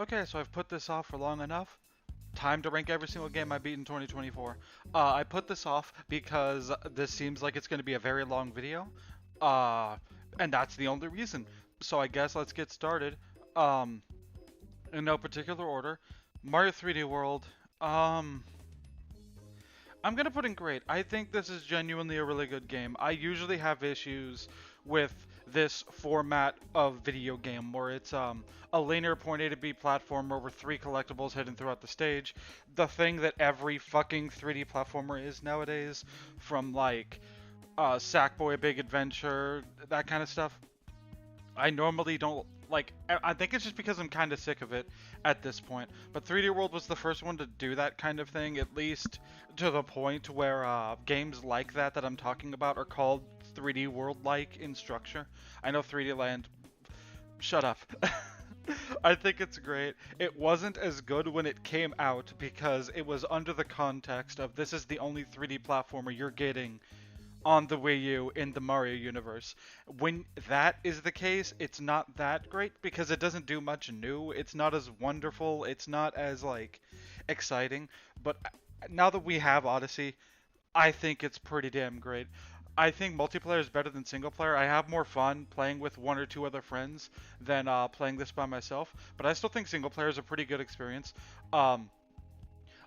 Okay, so I've put this off for long enough. Time to rank every single game I beat in 2024. I put this off because this seems like it's going to be a very long video. Uh, and that's the only reason. So I guess let's get started. Um, in no particular order. Mario 3D World. Um, I'm gonna put in great. I think this is genuinely a really good game. I usually have issues with this format of video game where it's a linear point A to B platformer with three collectibles hidden throughout the stage. The thing that every fucking 3D platformer is nowadays, from like Sackboy: A Big Adventure, that kind of stuff. I normally don't like. I think it's just because I'm kind of sick of it at this point. But 3D World was the first one to do that kind of thing, at least to the point where games like that I'm talking about are called 3D World-like in structure. I know 3D Land. Shut up. I think it's great. It wasn't as good when it came out because it was under the context of this is the only 3D platformer you're getting on the Wii U in the Mario universe. When that is the case, it's not that great because it doesn't do much new. It's not as wonderful. It's not as like exciting. But now that we have Odyssey, I think it's pretty damn great. I think multiplayer is better than single player. I have more fun playing with one or two other friends than playing this by myself. But I still think single player is a pretty good experience. Um,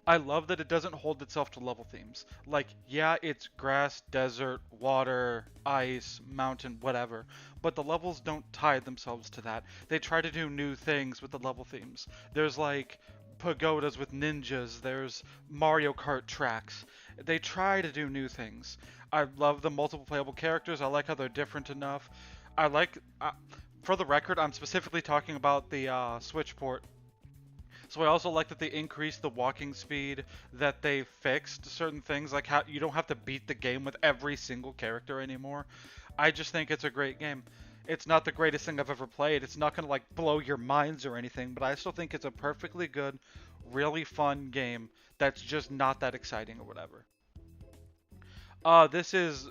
I love that it doesn't hold itself to level themes. Like, yeah, it's grass, desert, water, ice, mountain, whatever, but the levels don't tie themselves to that. They try to do new things with the level themes. There's like pagodas with ninjas, there's Mario Kart tracks. They try to do new things. I love the multiple playable characters. I like how they're different enough. I like, for the record, I'm specifically talking about the Switch port. So I also like that they increased the walking speed, that they fixed certain things, like how you don't have to beat the game with every single character anymore. I just think it's a great game. It's not the greatest thing I've ever played. It's not going to like blow your minds or anything, but I still think it's a perfectly good, really fun game that's just not that exciting or whatever. This is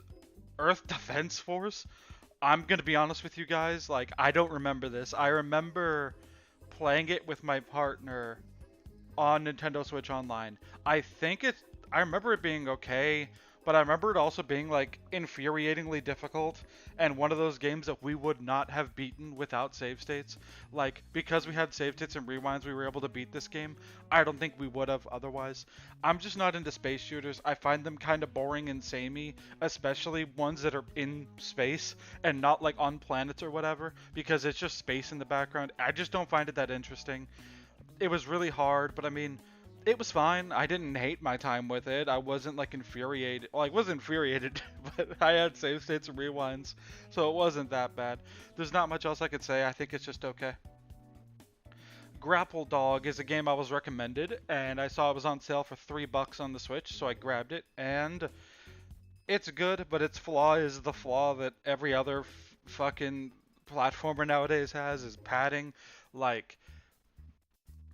Earth Defense Force. I'm going to be honest with you guys, like I don't remember this. I remember playing it with my partner on Nintendo Switch Online. I think it's I remember it being okay, but I remember it also being like infuriatingly difficult and one of those games that we would not have beaten without save states. Like because we had save states and rewinds, we were able to beat this game. I don't think we would have otherwise. I'm just not into space shooters. I find them kind of boring and samey, especially ones that are in space and not like on planets or whatever, because it's just space in the background. I just don't find it that interesting. It was really hard, but I mean, it was fine. I didn't hate my time with it. I wasn't like infuriated. Well, I was infuriated, but I had save states and rewinds, so it wasn't that bad. There's not much else I could say. I think it's just okay. Grapple Dog is a game I was recommended, and I saw it was on sale for $3 on the Switch, so I grabbed it. And it's good, but its flaw is the flaw that every other fucking platformer nowadays has: is padding. Like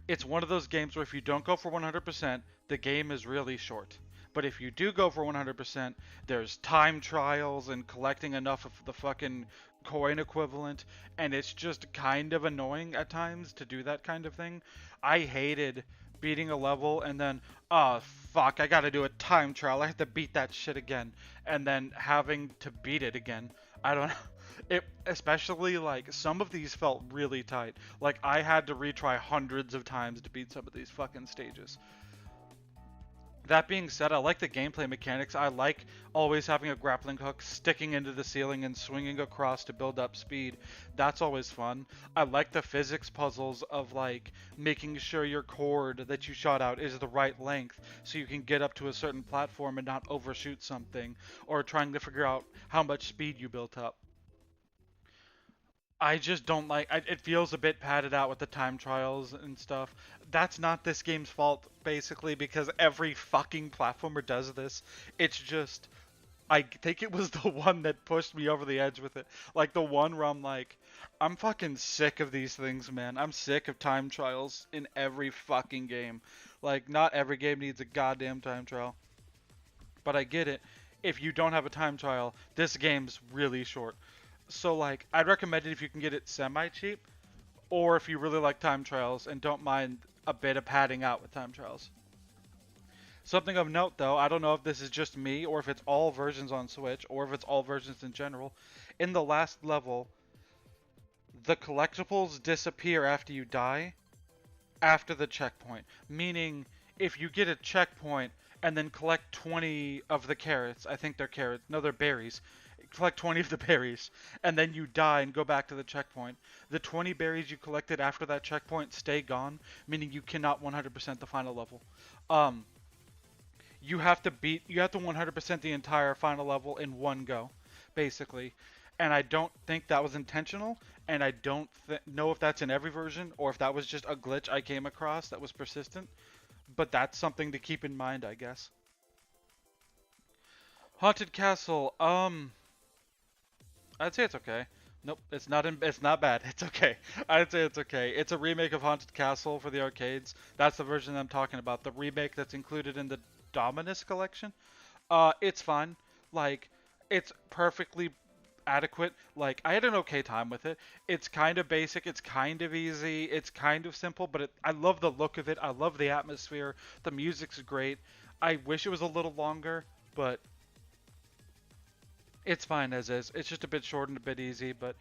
it's one of those games where if you don't go for 100%, the game is really short. But if you do go for 100%, there's time trials and collecting enough of the fucking coin equivalent, and it's just kind of annoying at times to do that kind of thing. I hated beating a level and then, oh fuck, I gotta do a time trial. I have to beat that shit again, and then having to beat it again. I don't know. It especially like some of these felt really tight. Like I had to retry hundreds of times to beat some of these fucking stages. That being said, I like the gameplay mechanics. I like always having a grappling hook sticking into the ceiling and swinging across to build up speed. That's always fun. I like the physics puzzles of like making sure your cord that you shot out is the right length so you can get up to a certain platform and not overshoot something, or trying to figure out how much speed you built up. I just don't like. It feels a bit padded out with the time trials and stuff. That's not this game's fault, basically, because every fucking platformer does this. It's just I think it was the one that pushed me over the edge with it. Like the one where I'm like, I'm fucking sick of these things, man. I'm sick of time trials in every fucking game. Like not every game needs a goddamn time trial, but I get it. If you don't have a time trial, this game's really short. So like, I'd recommend it if you can get it semi cheap. or if you really like time trials and don't mind a bit of padding out with time trials. Something of note though, I don't know if this is just me or if it's all versions on Switch or if it's all versions in general. In the last level, the collectibles disappear after you die, after the checkpoint. Meaning, if you get a checkpoint and then collect 20 of the carrots, I think they're carrots, no, they're berries. Collect 20 of the berries, and then you die and go back to the checkpoint. The 20 berries you collected after that checkpoint stay gone, meaning you cannot 100% the final level. Um, you have to 100% the entire final level in one go, basically. And I don't think that was intentional, and I don't know if that's in every version or if that was just a glitch I came across that was persistent. But that's something to keep in mind, I guess. Haunted Castle. I'd say it's okay. Nope, it's not bad. It's okay. I'd say it's okay. It's a remake of Haunted Castle for the arcades. That's the version I'm talking about. The remake that's included in the Dominus collection. It's fun. Like, it's perfectly adequate. Like, I had an okay time with it. It's kind of basic. It's kind of easy. It's kind of simple, but I love the look of it. I love the atmosphere. The music's great. I wish it was a little longer, but it's fine as is. It's just a bit short and a bit easy, but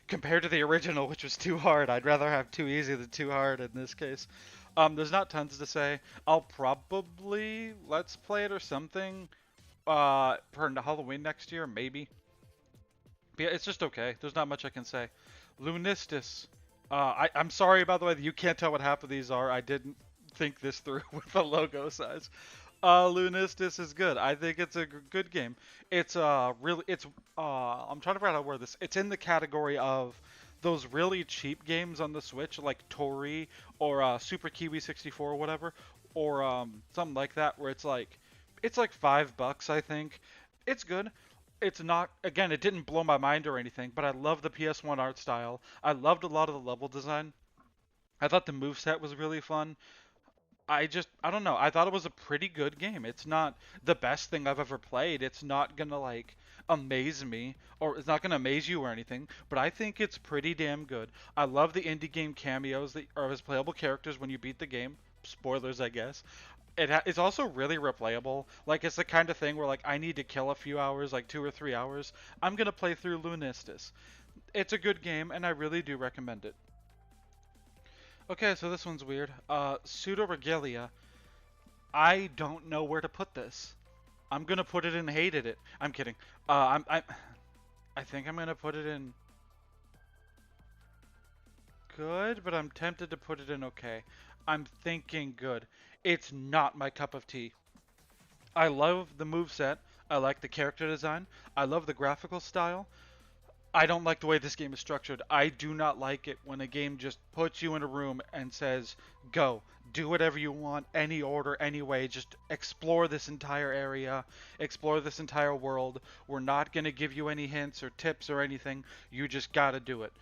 compared to the original, which was too hard, I'd rather have too easy than too hard in this case. There's not tons to say. I'll probably let's play it or something for Halloween next year, maybe. But yeah, it's just okay. There's not much I can say. Lunistis. I'm sorry, by the way, that you can't tell what half of these are. I didn't think this through with the logo size. Lunistis is good. I think it's a good game. It's really it's I'm trying to figure out how to word this. It's in the category of those really cheap games on the Switch, like Tori or Super Kiwi 64 or whatever, or something like that, where it's like $5, I think. It's good. It's not, again, it didn't blow my mind or anything, but I love the PS1 art style. I loved a lot of the level design. I thought the moveset was really fun. I don't know. I thought it was a pretty good game. It's not the best thing I've ever played. It's not gonna like amaze me or it's not gonna amaze you or anything, but I think it's pretty damn good. I love the indie game cameos that are as playable characters when you beat the game. Spoilers, I guess. It's also really replayable. Like it's the kind of thing where like I need to kill a few hours, like 2 or 3 hours. I'm gonna play through Lunistis. It's a good game, and I really do recommend it. Okay, so this one's weird. Pseudo-Regalia. I don't know where to put this. I'm gonna put it in hated it. I'm kidding. I think I'm gonna put it in good, but I'm tempted to put it in okay. I'm thinking good. It's not my cup of tea. I love the moveset. I like the character design. I love the graphical style. I don't like the way this game is structured. I do not like it when a game just puts you in a room and says, go, do whatever you want, any order, any way, just explore this entire area, explore this entire world. We're not going to give you any hints or tips or anything. You just got to do it.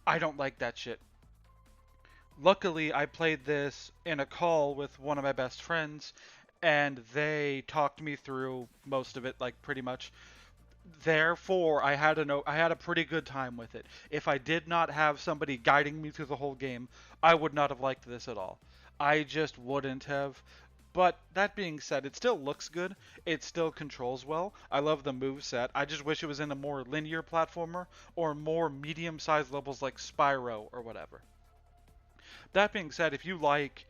I don't like that shit. Luckily, I played this in a call with one of my best friends, and they talked me through most of it, like pretty much. Therefore, I had a pretty good time with it. If I did not have somebody guiding me through the whole game, I would not have liked this at all. I just wouldn't have. But that being said, it still looks good. It still controls well. I love the move set. I just wish it was in a more linear platformer or more medium-sized levels like Spyro or whatever. That being said, if you like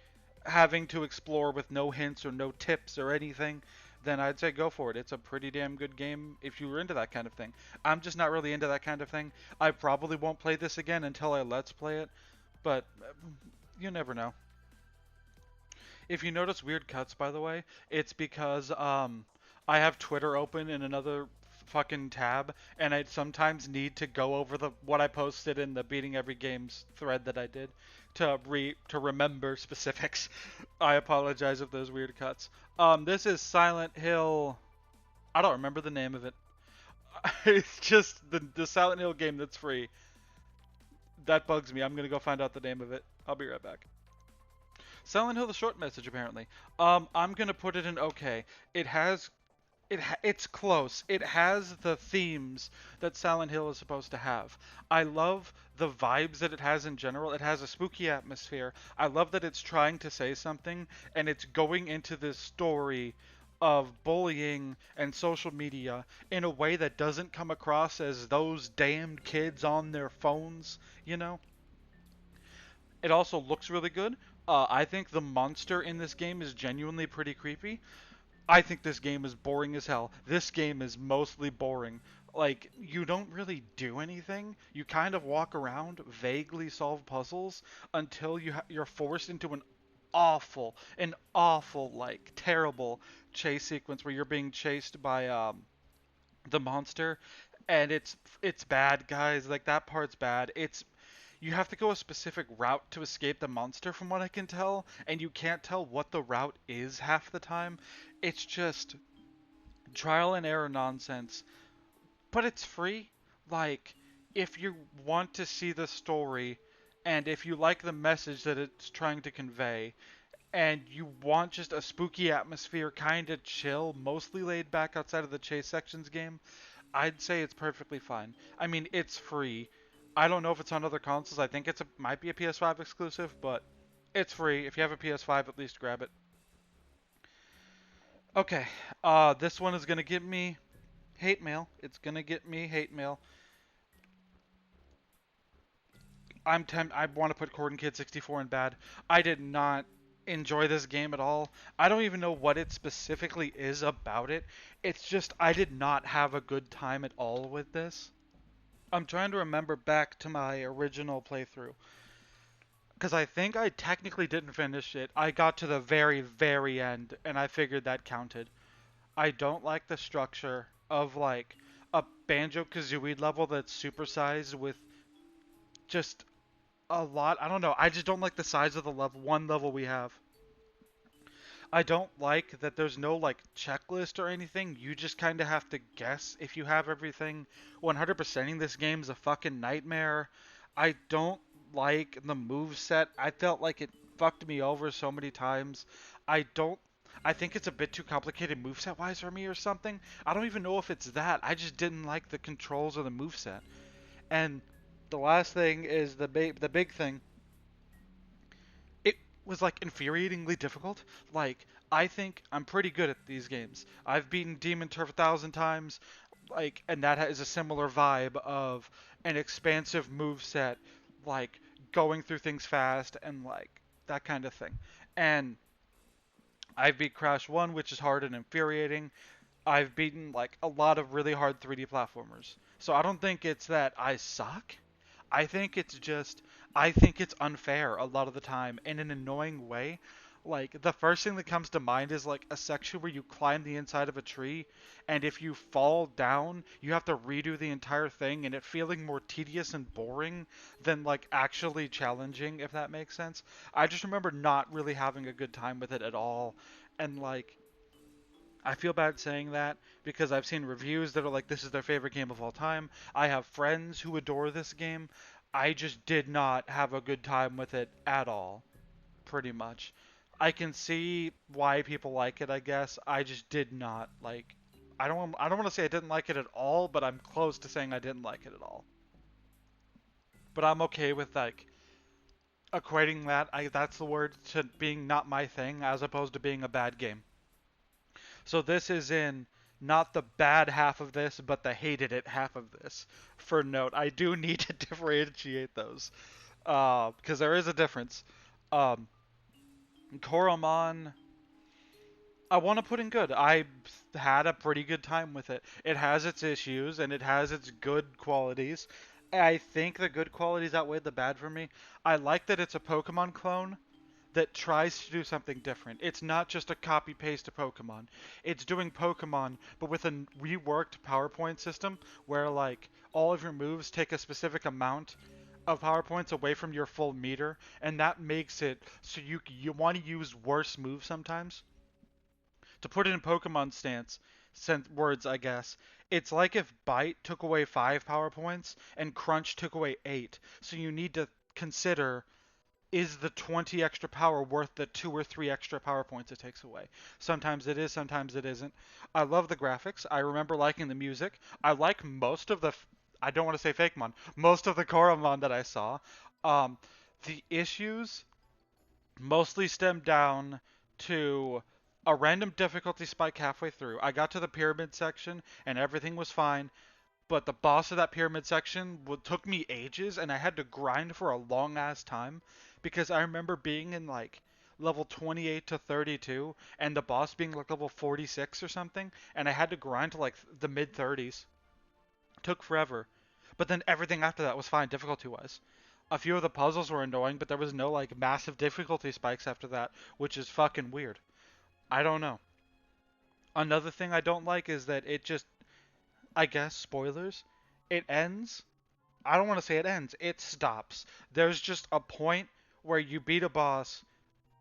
having to explore with no hints or no tips or anything, then I'd say go for it. It's a pretty damn good game if you were into that kind of thing. I'm just not really into that kind of thing. I probably won't play this again until I let's play it, but you never know. If you notice weird cuts, by the way, it's because I have Twitter open in another fucking tab, and I sometimes need to go over the what I posted in the Beating Every Games thread that I did to remember specifics. I apologize if there's weird cuts. This is Silent Hill. I don't remember the name of it. It's just the Silent Hill game that's free. That bugs me. I'm gonna go find out the name of it. I'll be right back. Silent Hill: The Short Message, apparently. I'm gonna put it in okay. it's close. It has the themes that Silent Hill is supposed to have. I love the vibes that it has in general. It has a spooky atmosphere. I love that it's trying to say something and it's going into this story of bullying and social media in a way that doesn't come across as those damned kids on their phones, you know? It also looks really good. I think the monster in this game is genuinely pretty creepy. I think this game is boring as hell. This game is mostly boring. Like, you don't really do anything. You kind of walk around, vaguely solve puzzles until you're forced into an awful, like, terrible chase sequence where you're being chased by the monster, and it's bad, guys. Like, that part's bad. It's you have to go a specific route to escape the monster, from what I can tell, and you can't tell what the route is half the time. It's just trial and error nonsense, but it's free. Like, if you want to see the story, and if you like the message that it's trying to convey, and you want just a spooky atmosphere, kind of chill, mostly laid back outside of the chase sections game, I'd say it's perfectly fine. I mean, it's free. I don't know if it's on other consoles. I think might be a PS5 exclusive, but it's free. If you have a PS5, at least grab it. Okay, this one is gonna get me hate mail. It's gonna get me hate mail. I want to put Corden Kid 64 in bad. I did not enjoy this game at all. I don't even know what it specifically is about it. It's just I did not have a good time at all with this. I'm trying to remember back to my original playthrough because I think I technically didn't finish it. I got to the very, very end and I figured that counted. I don't like the structure of like a Banjo-Kazooie level that's supersized with just a lot. I don't know. I just don't like the size of the level we have. I don't like that there's no like checklist or anything. You just kind of have to guess if you have everything. 100%ing this game is a fucking nightmare. I don't like the move set. I felt like it fucked me over so many times. I don't I think it's a bit too complicated moveset wise for me or something. I don't even know if it's that. I just didn't like the controls of the moveset. And the last thing is the big thing. It was like infuriatingly difficult. Like, I think I'm pretty good at these games. I've beaten Demon Turf 1,000 times, like, and that is a similar vibe of an expansive move set, like going through things fast and like that kind of thing. And I've beat Crash 1, which is hard and infuriating. I've beaten like a lot of really hard 3D platformers. So I don't think it's that I suck. I think it's just I think it's unfair a lot of the time in an annoying way. Like the first thing that comes to mind is like a section where you climb the inside of a tree and if you fall down, you have to redo the entire thing and it feeling more tedious and boring than like actually challenging, if that makes sense. I just remember not really having a good time with it at all and like I feel bad saying that because I've seen reviews that are like, this is their favorite game of all time. I have friends who adore this game. I just did not have a good time with it at all, pretty much. I can see why people like it, I guess. I just did not like. I don't want to say I didn't like it at all, but I'm close to saying I didn't like it at all. But I'm okay with like equating that's the word, to being not my thing as opposed to being a bad game. So this is in not the bad half of this, but the hated it half of this. For note, I do need to differentiate those because there is a difference. Um, Koromon, I want to put in good. I had a pretty good time with it. It has its issues and it has its good qualities. I think the good qualities outweigh the bad for me. I like that it's a Pokemon clone that tries to do something different. It's not just a copy paste of Pokemon. It's doing Pokemon, but with a reworked PowerPoint system where like all of your moves take a specific amount of PowerPoints away from your full meter, and that makes it so you want to use worse moves sometimes. To put it in Pokemon sense words, I guess. It's like if Bite took away 5 PowerPoints and Crunch took away 8. So you need to consider is the 20 extra power worth the 2 or 3 extra power points it takes away? Sometimes it is, sometimes it isn't. I love the graphics. I remember liking the music. I like most of the, I don't want to say fake mon, most of the Koromon that I saw. Um, the issues mostly stemmed down to a random difficulty spike halfway through. I got to the pyramid section and everything was fine, but the boss of that pyramid section took me ages and I had to grind for a long ass time because I remember being in like level 28 to 32 and the boss being like level 46 or something and I had to grind to like the mid 30s. Took forever. But then everything after that was fine difficulty wise. A few of the puzzles were annoying, but there was no like massive difficulty spikes after that, which is fucking weird. I don't know. Another thing I don't like is that it just, I guess, spoilers, it ends. I don't want to say it ends, it stops. There's just a point where you beat a boss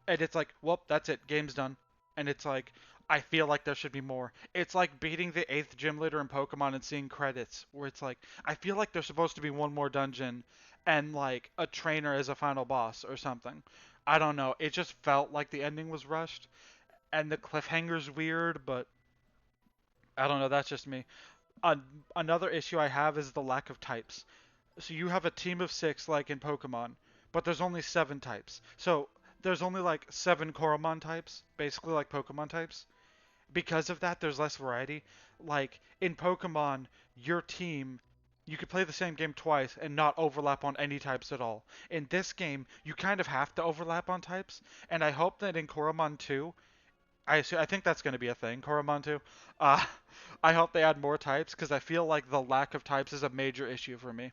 and it's like, well, that's it, game's done. And it's like, I feel like there should be more. It's like beating the 8th gym leader in Pokemon and seeing credits, where it's like, I feel like there's supposed to be one more dungeon and like a trainer as a final boss or something. I don't know. It just felt like the ending was rushed and the cliffhanger's weird, but I don't know. That's just me. Another issue I have is the lack of types. So you have a team of 6 like in Pokemon, but there's only 7 types. So there's only like 7 Koromon types, basically like Pokemon types. Because of that, there's less variety. Like in Pokemon, your team, you could play the same game twice and not overlap on any types at all. In this game, you kind of have to overlap on types, and I hope that in Koromon 2, I think that's going to be a thing, Koromon 2. Uh, I hope they add more types because I feel like the lack of types is a major issue for me.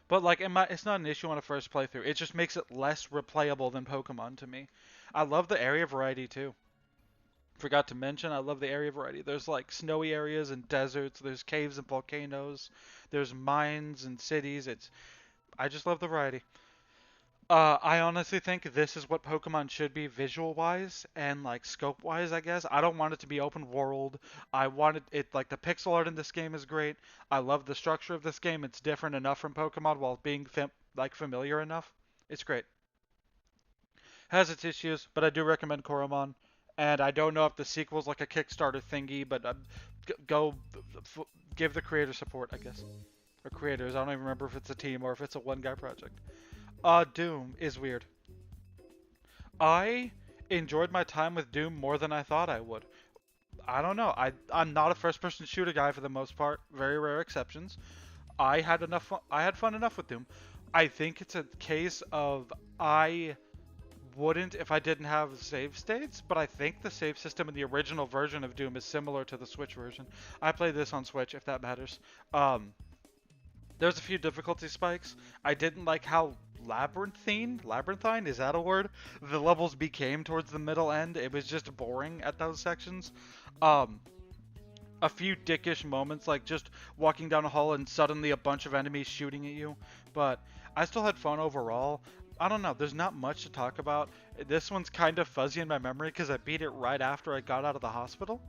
But like, it's not an issue on a first playthrough. It just makes it less replayable than Pokemon to me. I love the area variety too. Forgot to mention, I love the area variety. There's like snowy areas and deserts. There's caves and volcanoes. There's mines and cities. I just love the variety. I honestly think this is what Pokemon should be visual wise and like scope wise, I guess. I don't want it to be open world. I wanted it like the pixel art in this game is great. I love the structure of this game. It's different enough from Pokemon while being familiar enough. It's great. Has its issues, but I do recommend Koromon. And I don't know if the sequel's like a Kickstarter thingy, but go give the creator support, I guess. Or creators. I don't even remember if it's a team or if it's a one guy project. Doom is weird. I enjoyed my time with Doom more than I thought I would. I don't know. I'm not a first person shooter guy for the most part. Very rare exceptions. I had enough fun, I had fun enough with Doom. I think it's a case of I wouldn't if I didn't have save states, but I think the save system in the original version of Doom is similar to the Switch version. I played this on Switch if that matters. There's a few difficulty spikes. I didn't like how labyrinthine, is that a word? The levels became towards the middle end. It was just boring at those sections. Um, a few dickish moments, like just walking down a hall and suddenly a bunch of enemies shooting at you. But I still had fun overall. I don't know, there's not much to talk about. This one's kind of fuzzy in my memory because I beat it right after I got out of the hospital.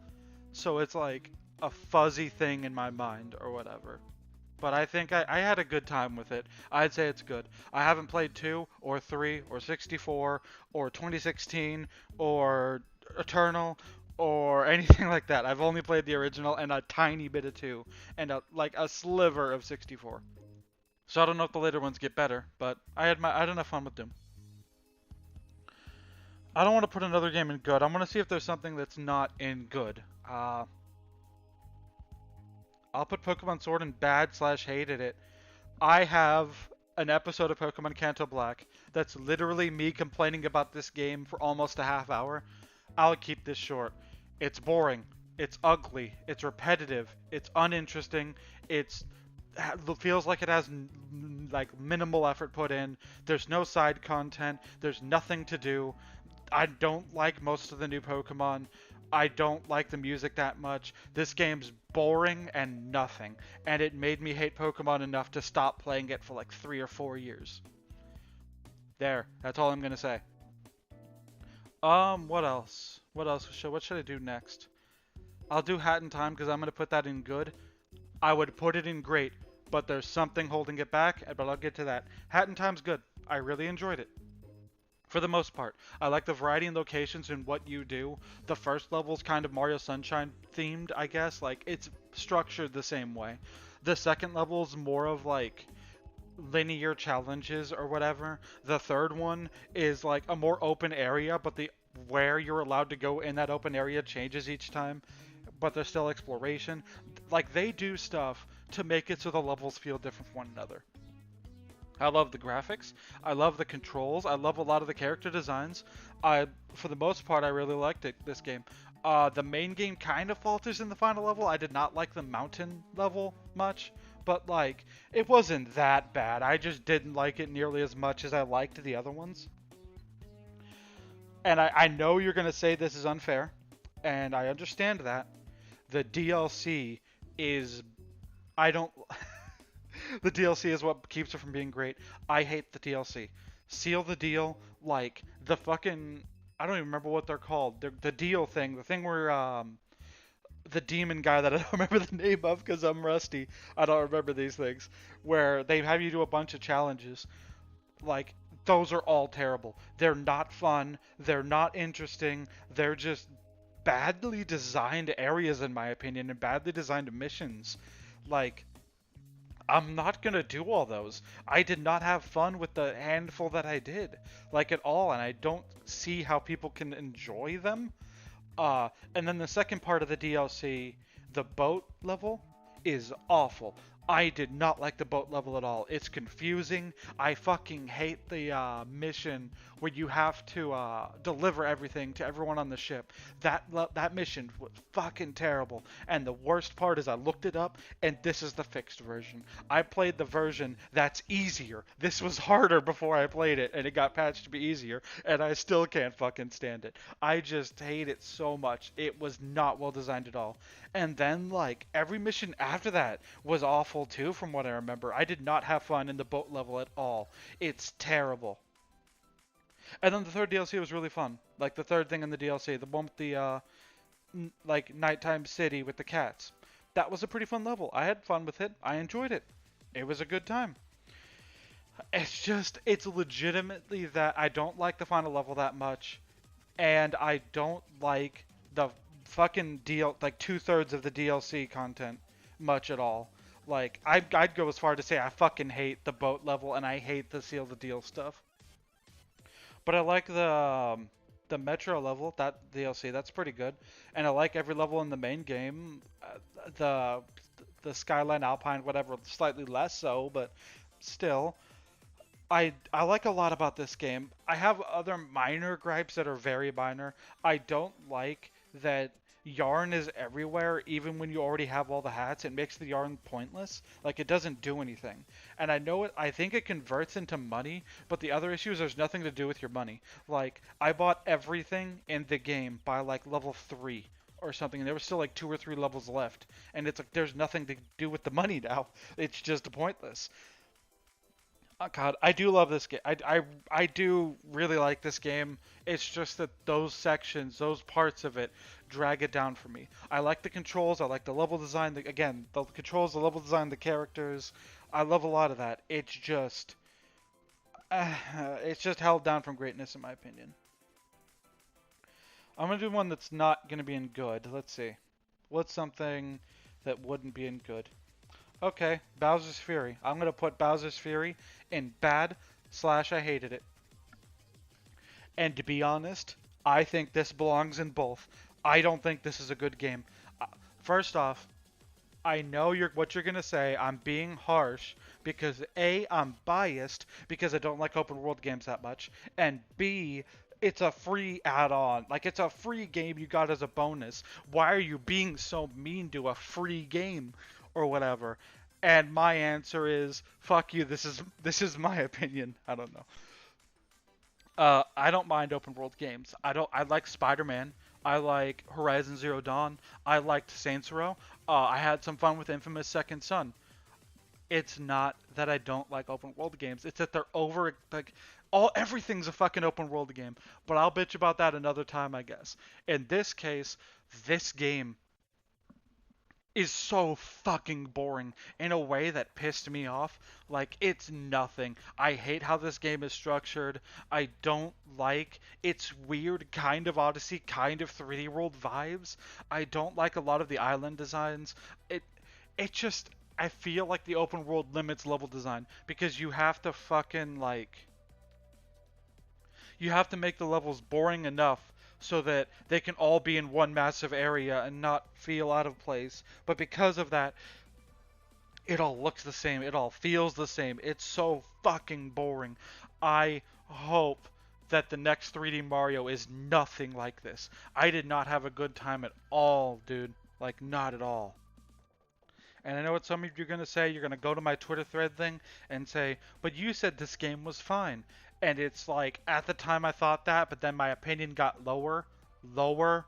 So it's like a fuzzy thing in my mind or whatever. But I think I had a good time with it. I'd say it's good. I haven't played 2 or 3 or 64 or 2016 or Eternal or anything like that. I've only played the original and a tiny bit of 2 and like a sliver of 64. So I don't know if the later ones get better, but I had enough fun with them. I don't want to put another game in good. I want to see if there's something that's not in good. I'll put Pokemon Sword in bad slash hated it. I have an episode of Pokemon Kanto Black that's literally me complaining about this game for almost a half hour. I'll keep this short. It's boring. It's ugly. It's repetitive. It's uninteresting. It feels like it has like minimal effort put in. There's no side content. There's nothing to do. I don't like most of the new Pokemon. I don't like the music that much. This game's boring and nothing. And it made me hate Pokemon enough to stop playing it for like 3 or 4 years. There. That's all I'm gonna say. What else? What should I do next? I'll do Hat in Time because I'm gonna put that in good. I would put it in great, but there's something holding it back, but I'll get to that. Hat in Time's good. I really enjoyed it. For the most part, I like the variety in locations and what you do. The first level's kind of Mario Sunshine themed, I guess. Like, it's structured the same way. The second level's more of like linear challenges or whatever. The third one is like a more open area, but the where you're allowed to go in that open area changes each time, but there's still exploration. Like, they do stuff to make it so the levels feel different from one another. I love the graphics. I love the controls. I love a lot of the character designs. For the most part, I really liked it. This game. The main game kind of falters in the final level. I did not like the mountain level much, but like it wasn't that bad. I just didn't like it nearly as much as I liked the other ones. And I know you're gonna say this is unfair, and I understand that. The DLC is I don't the DLC is what keeps it from being great. I hate the DLC. Seal the deal, like the fucking I don't even remember what they're called. The deal thing, the thing where the demon guy that I don't remember the name of because I'm rusty. I don't remember these things. Where they have you do a bunch of challenges. Like those are all terrible. They're not fun. They're not interesting. They're just badly designed areas in my opinion and badly designed missions. Like I'm not gonna do all those. I did not have fun with the handful that I did, like at all, and I don't see how people can enjoy them. And then the second part of the DLC, the boat level, is awful. I did not like the boat level at all. It's confusing. I fucking hate the mission where you have to deliver everything to everyone on the ship. That mission was fucking terrible. And the worst part is I looked it up, and this is the fixed version. I played the version that's easier. This was harder before I played it, and it got patched to be easier, and I still can't fucking stand it. I just hate it so much. It was not well designed at all. And then, like, every mission after that was awful too, from what I remember. I did not have fun in the boat level at all. It's terrible. And then the third DLC was really fun. Like, the third thing in the DLC, the one with the, like, nighttime city with the cats. That was a pretty fun level. I had fun with it. I enjoyed it. It was a good time. It's just, it's legitimately that I don't like the final level that much. And I don't like the fucking deal, like two-thirds of the DLC content much at all. Like, I'd go as far to say I fucking hate the boat level and I hate the seal the deal stuff. But I like the Metro level, that DLC. That's pretty good, and I like every level in the main game. The the Skyline Alpine, whatever, slightly less so, but still. I like a lot about this game. I have other minor gripes that are very minor. I don't like that yarn is everywhere, even when you already have all the hats. It makes the yarn pointless. Like, it doesn't do anything. And I know it, I think it converts into money, but the other issue is there's nothing to do with your money. Like, I bought everything in the game by like level 3 or something, and there was still like 2 or 3 levels left. And it's like there's nothing to do with the money now. It's just pointless. Oh God, I do love this game. I do really like this game. It's just that those sections, those parts of it, drag it down for me. I like the controls. I like the level design. Again, the controls, the level design, the characters. I love a lot of that. Uh, it's just held down from greatness in my opinion. I'm gonna do one that's not gonna be in good. Let's see. What's something that wouldn't be in good? Okay, Bowser's Fury. I'm gonna put Bowser's Fury in bad slash I hated it. And to be honest, I think this belongs in both. I don't think this is a good game. Uh, First off, I know what you're gonna say. I'm being harsh because A, I'm biased because I don't like open world games that much, and B, it's a free add-on. Like, it's a free game you got as a bonus. Why are you being so mean to a free game or whatever? And my answer is fuck you. This is my opinion. I don't know. I don't mind open world games. I like Spider-Man. I like Horizon Zero Dawn. I liked Saints Row. I had some fun with Infamous Second Son. It's not that I don't like open world games. It's that they're over like all everything's a fucking open world game. But I'll bitch about that another time, I guess. In this case, this game is so fucking boring in a way that pissed me off. Like, it's nothing. I hate how this game is structured. I don't like its weird kind of Odyssey, kind of 3D World vibes. I don't like a lot of the island designs. It it just I feel like the open world limits level design because you have to fucking like you have to make the levels boring enough so that they can all be in one massive area and not feel out of place. But because of that, it all looks the same. It all feels the same. It's so fucking boring. I hope that the next 3D Mario is nothing like this. I did not have a good time at all, dude. Like, not at all. And I know what some of you are going to say. You're going to go to my Twitter thread thing and say, but you said this game was fine. And it's like, at the time I thought that, but then my opinion got lower, lower,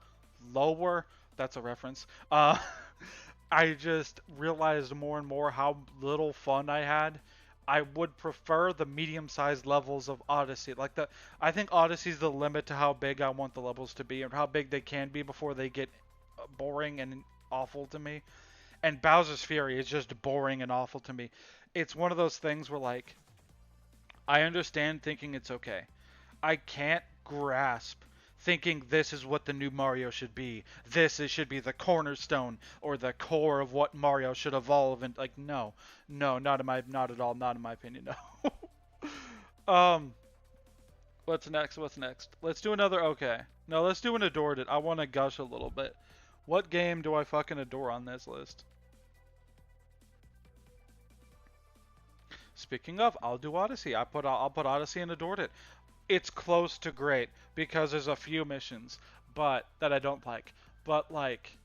lower. That's a reference. I just realized more and more how little fun I had. I would prefer the medium-sized levels of Odyssey. I think Odyssey's the limit to how big I want the levels to be and how big they can be before they get boring and awful to me. And Bowser's Fury is just boring and awful to me. It's one of those things where, like, I understand thinking it's okay. I can't grasp thinking this is what the new Mario should be. Should be the cornerstone or the core of what Mario should evolve. And like, no, no, not at all, not in my opinion. No. What's next? What's next? Let's do another. Okay, no, let's do an adored it. I want to gush a little bit. What game do I fucking adore on this list? Speaking of, I'll do Odyssey. I'll put Odyssey and adored it. It's close to great because there's a few missions but that I don't like. But like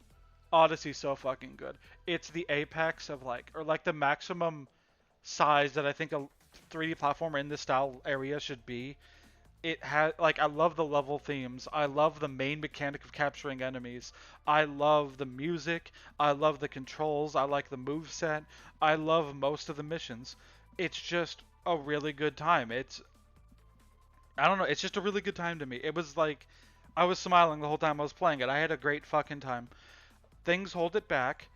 Odyssey's so fucking good. It's the apex of like or like the maximum size that I think a 3D platformer in this style area should be. It has like I love the level themes. I love the main mechanic of capturing enemies. I love the music. I love the controls. I like the move set. I love most of the missions. It's just a really good time. I don't know, it's just a really good time to me. It was like I was smiling the whole time I was playing it. I had a great fucking time. Things hold it back,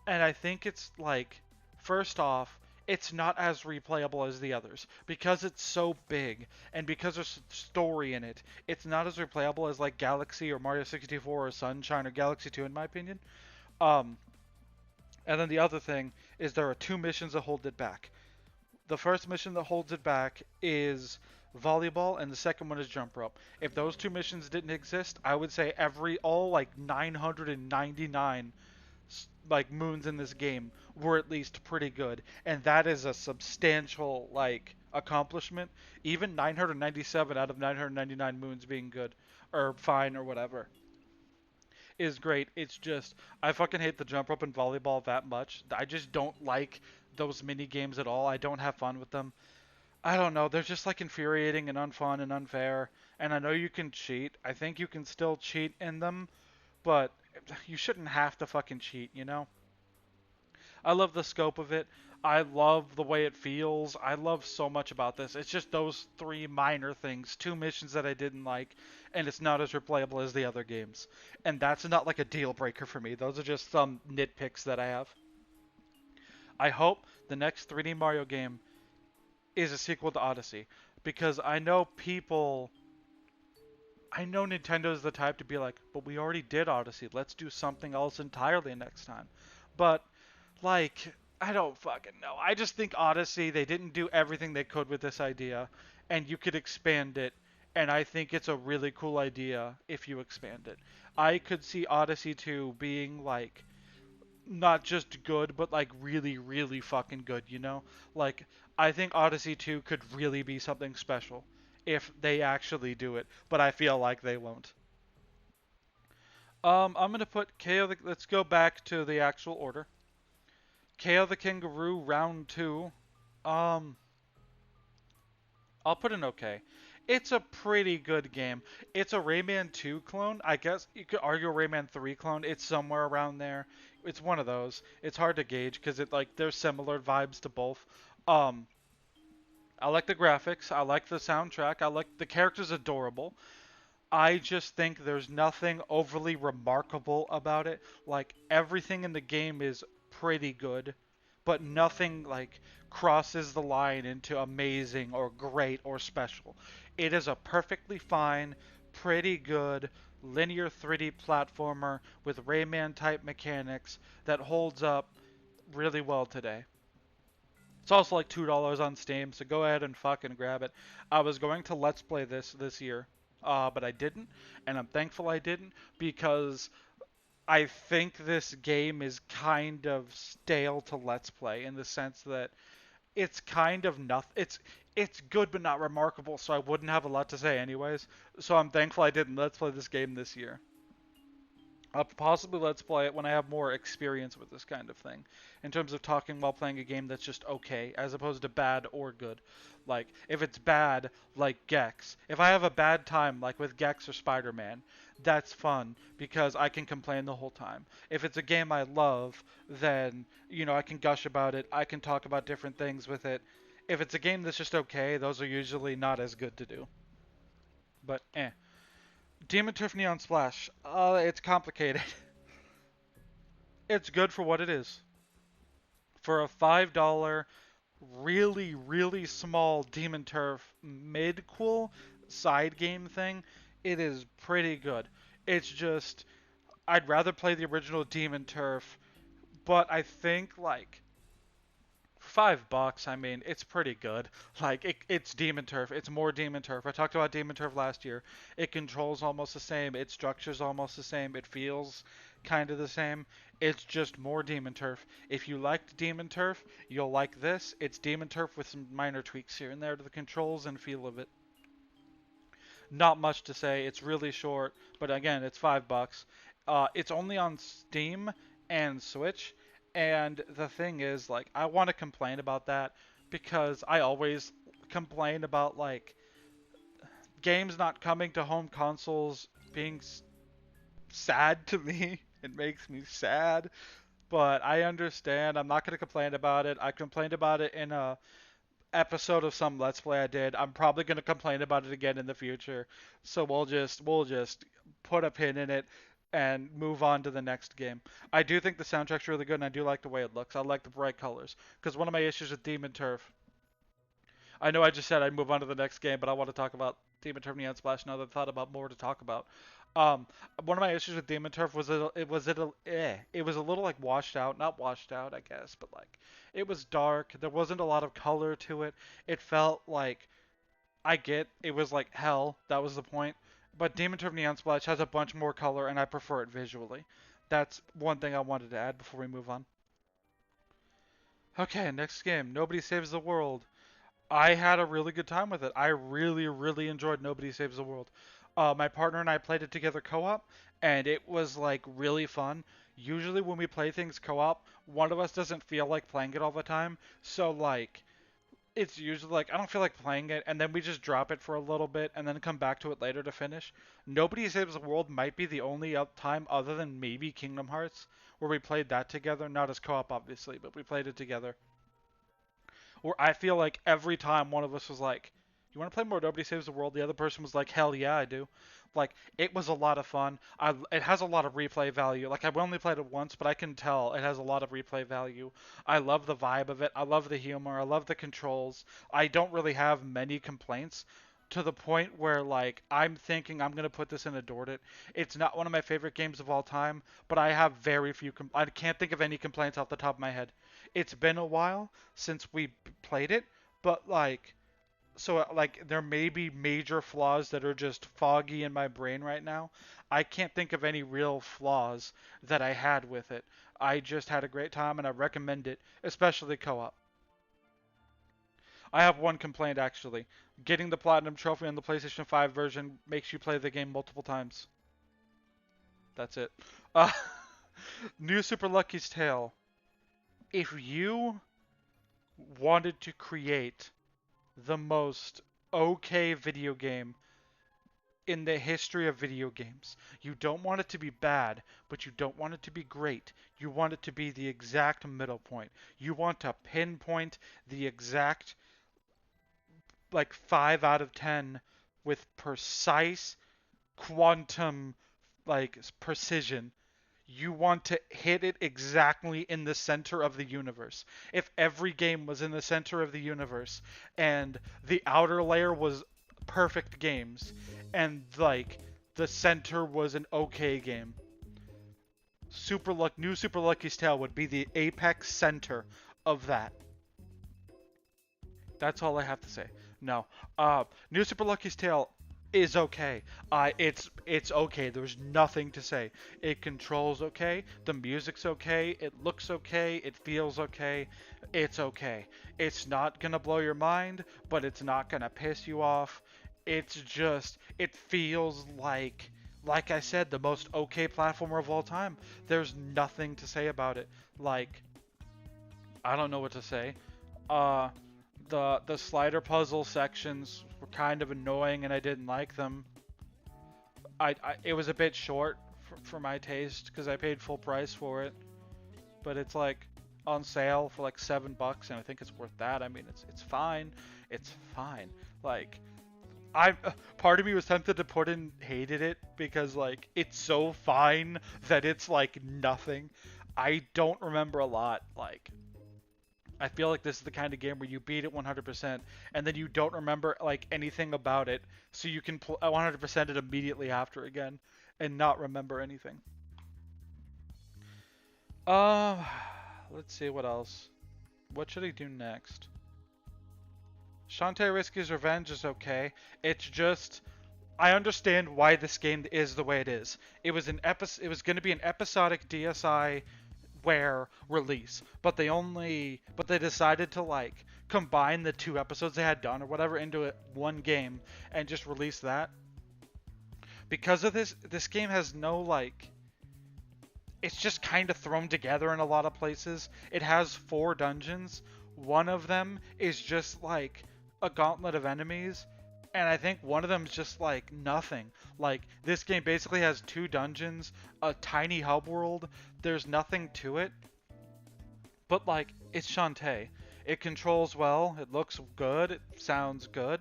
and I think it's like first off, it's not as replayable as the others because it's so big and because there's story in it. It's not as replayable as like Galaxy or Mario 64 or Sunshine or Galaxy 2 in my opinion. Um and then the other thing is there are two missions that hold it back. The first mission that holds it back is volleyball, and the second one is jump rope. If those two missions didn't exist, I would say all like 999 like moons in this game were at least pretty good, and that is a substantial like accomplishment. Even 997 out of 999 moons being good or fine or whatever is great. It's just I fucking hate the jump rope and volleyball that much. I just don't like those mini games at all. I don't have fun with them. I don't know. They're just like infuriating and unfun and unfair. And I know you can cheat. I think you can still cheat in them, but you shouldn't have to fucking cheat, you know? I love the scope of it. I love the way it feels. I love so much about this. It's just those three minor things, two missions that I didn't like, and it's not as replayable as the other games. And that's not like a deal breaker for me. Those are just some nitpicks that I have. I hope the next 3D Mario game is a sequel to Odyssey because I know Nintendo's the type to be like, but we already did Odyssey. Let's do something else entirely next time. But like, I don't fucking know. I just think Odyssey, they didn't do everything they could with this idea, and you could expand it. And I think it's a really cool idea if you expand it. I could see Odyssey 2 being like not just good, but like really, really fucking good, you know? Like, I think Odyssey 2 could really be something special if they actually do it, but I feel like they won't. I'm gonna put let's go back to the actual order. KO the Kangaroo round two. Um, I'll put an okay. It's a pretty good game. It's a Rayman 2 clone. I guess you could argue a Rayman 3 clone. It's somewhere around there. It's one of those. It's hard to gauge because it like there's similar vibes to both. Um, I like the graphics. I like the soundtrack. I like the characters adorable. I just think there's nothing overly remarkable about it. Like everything in the game is pretty good, but nothing like crosses the line into amazing or great or special. It is a perfectly fine, pretty good linear 3D platformer with Rayman type mechanics that holds up really well today. It's also like $2 on Steam, so go ahead and fucking grab it. I was going to Let's Play this year, but I didn't, and I'm thankful I didn't because I think this game is kind of stale to Let's Play in the sense that it's kind of nothing. It's good but not remarkable, so I wouldn't have a lot to say anyways. So I'm thankful I didn't Let's Play this game this year. I'll possibly Let's Play it when I have more experience with this kind of thing, in terms of talking while playing a game that's just okay, as opposed to bad or good. Like, if it's bad, like Gex. If I have a bad time, like with Gex or Spider-Man, that's fun, because I can complain the whole time. If it's a game I love, then, I can gush about it, I can talk about different things with it. If it's a game that's just okay, those are usually not as good to do. But, eh. Demon Turf Neon Splash. It's complicated. It's good for what it is. For a $5, really, really small Demon Turf mid-cool side game thing, it is pretty good. It's just, I'd rather play the original Demon Turf, but I think, like, $5, I mean, it's pretty good. Like, it's Demon Turf. It's more Demon Turf. I talked about Demon Turf last year. It controls almost the same. Its structure's almost the same. It feels kind of the same. It's just more Demon Turf. If you liked Demon Turf, you'll like this. It's Demon Turf with some minor tweaks here and there to the controls and feel of it. Not much to say. It's really short, but again, it's $5. It's only on Steam and Switch, and the thing is, like, I want to complain about that because I always complain about like games not coming to home consoles being sad to me. It makes me sad, but I understand. I'm not going to complain about it. I complained about it in a episode of some Let's Play I did. I'm probably going to complain about it again in the future. So we'll just put a pin in it and move on to the next game. I do think the soundtrack's really good and I do like the way it looks. I like the bright colors because one of my issues with Demon Turf. I know I just said I'd move on to the next game, but I want to talk about Demon Turf Neon Splash now that I've thought about more to talk about. Um, One of my issues with Demon Turf was it was a little like washed out, not washed out, I guess, but like it was dark. There wasn't a lot of color to it. It felt like I get it was like hell. That was the point. But Demon Turf Neon Splash has a bunch more color, and I prefer it visually. That's one thing I wanted to add before we move on. Okay, next game. Nobody Saves the World. I had a really good time with it. I really, really enjoyed Nobody Saves the World. My partner and I played it together co-op, and it was like really fun. Usually when we play things co-op, one of us doesn't feel like playing it all the time, so like it's usually like I don't feel like playing it, and then we just drop it for a little bit and then come back to it later to finish. Nobody Saves the World might be the only time other than maybe Kingdom Hearts where we played that together, not as co-op obviously, but we played it together. Where I feel like every time one of us was like, "You want to play more Nobody Saves the World?" The other person was like, "Hell yeah, I do." Like it was a lot of fun. It has a lot of replay value. Like I've only played it once, but I can tell it has a lot of replay value. I love the vibe of it. I love the humor. I love the controls. I don't really have many complaints. To the point where like I'm thinking I'm gonna put this in Adored It. It's not one of my favorite games of all time, but I have very few. I can't think of any complaints off the top of my head. It's been a while since we played it, but like like there may be major flaws that are just foggy in my brain right now. I can't think of any real flaws that I had with it. I just had a great time and I recommend it, especially co-op. I have one complaint actually. Getting the platinum trophy on the PlayStation 5 version makes you play the game multiple times. That's it. Uh, New Super Lucky's Tale. If you wanted to create the most okay video game in the history of video games. You don't want it to be bad, but you don't want it to be great. You want it to be the exact middle point. You want to pinpoint the exact like 5 out of 10 with precise quantum like precision. You want to hit it exactly in the center of the universe. If every game was in the center of the universe and the outer layer was perfect games and like the center was an okay game, New Super Lucky's Tale would be the apex center of that. That's all I have to say. No. New Super Lucky's Tale is okay. It's okay. There's nothing to say. It controls okay. The music's okay. It looks okay. It feels okay. It's okay. It's not gonna blow your mind, but it's not gonna piss you off. It's just it feels like I said, the most okay platformer of all time. There's nothing to say about it. Like I don't know what to say. Uh the slider puzzle sections were kind of annoying and I didn't like them. It was a bit short for my taste because I paid full price for it, but it's like on sale for like $7 and I think it's worth that. I mean, it's fine. It's fine. Like I part of me was tempted to put in hated it because like it's so fine that it's like nothing. I don't remember a lot. Like I feel like this is the kind of game where you beat it 100% and then you don't remember like anything about it, so you can 100% it immediately after again and not remember anything. Uh, let's see what else. What should I do next? Shantae Risky's Revenge is okay. It's just I understand why this game is the way it is. It was it was going to be an episodic DSi where release, but they decided to like combine the two episodes they had done or whatever into one game and just release that. Because of this game has no like it's just kind of thrown together in a lot of places. It has 4 dungeons. One of them is just like a gauntlet of enemies, and I think one of them is just like nothing. Like this game basically has 2 dungeons, a tiny hub world. There's nothing to it, but like it's Shantae. It controls well. It looks good. It sounds good.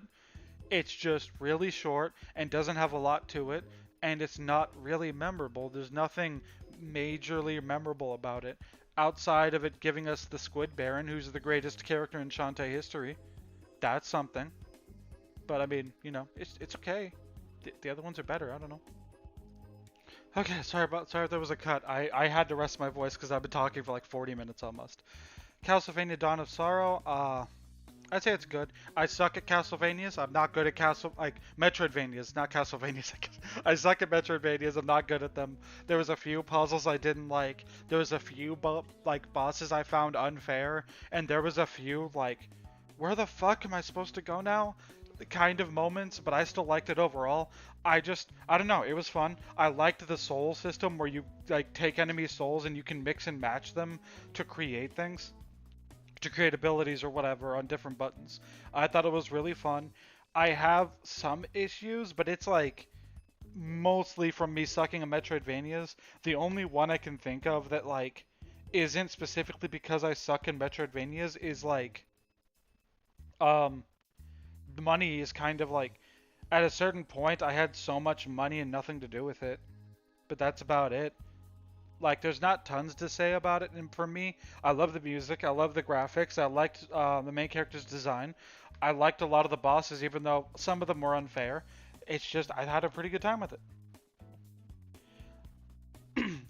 It's just really short and doesn't have a lot to it, and it's not really memorable. There's nothing majorly memorable about it outside of it giving us the Squid Baron, who's the greatest character in Shantae history. That's something. But I mean, you know, it's okay. The other ones are better. I don't know. Okay, sorry if there was a cut. I had to rest my voice because I've been talking for like 40 minutes almost. Castlevania Dawn of Sorrow. I'd say it's good. I suck at Castlevanias. I'm not good at Metroidvanias, not Castlevanias. I suck at Metroidvanias. I'm not good at them. There was a few puzzles I didn't like. There was a few bosses I found unfair, and there was a few like, where the fuck am I supposed to go now? Kind of moments, but I still liked it overall. I don't know, it was fun. I liked the soul system where you like take enemy souls and you can mix and match them to create things, to create abilities or whatever on different buttons. I thought it was really fun. I have some issues, but it's like mostly from me sucking at Metroidvanias. The only one I can think of that like isn't specifically because I suck in Metroidvanias is like um the money is kind of like at a certain point I had so much money and nothing to do with it. But that's about it. Like there's not tons to say about it, and for me, I love the music, I love the graphics, I liked the main character's design. I liked a lot of the bosses even though some of them were unfair. It's just I had a pretty good time with it.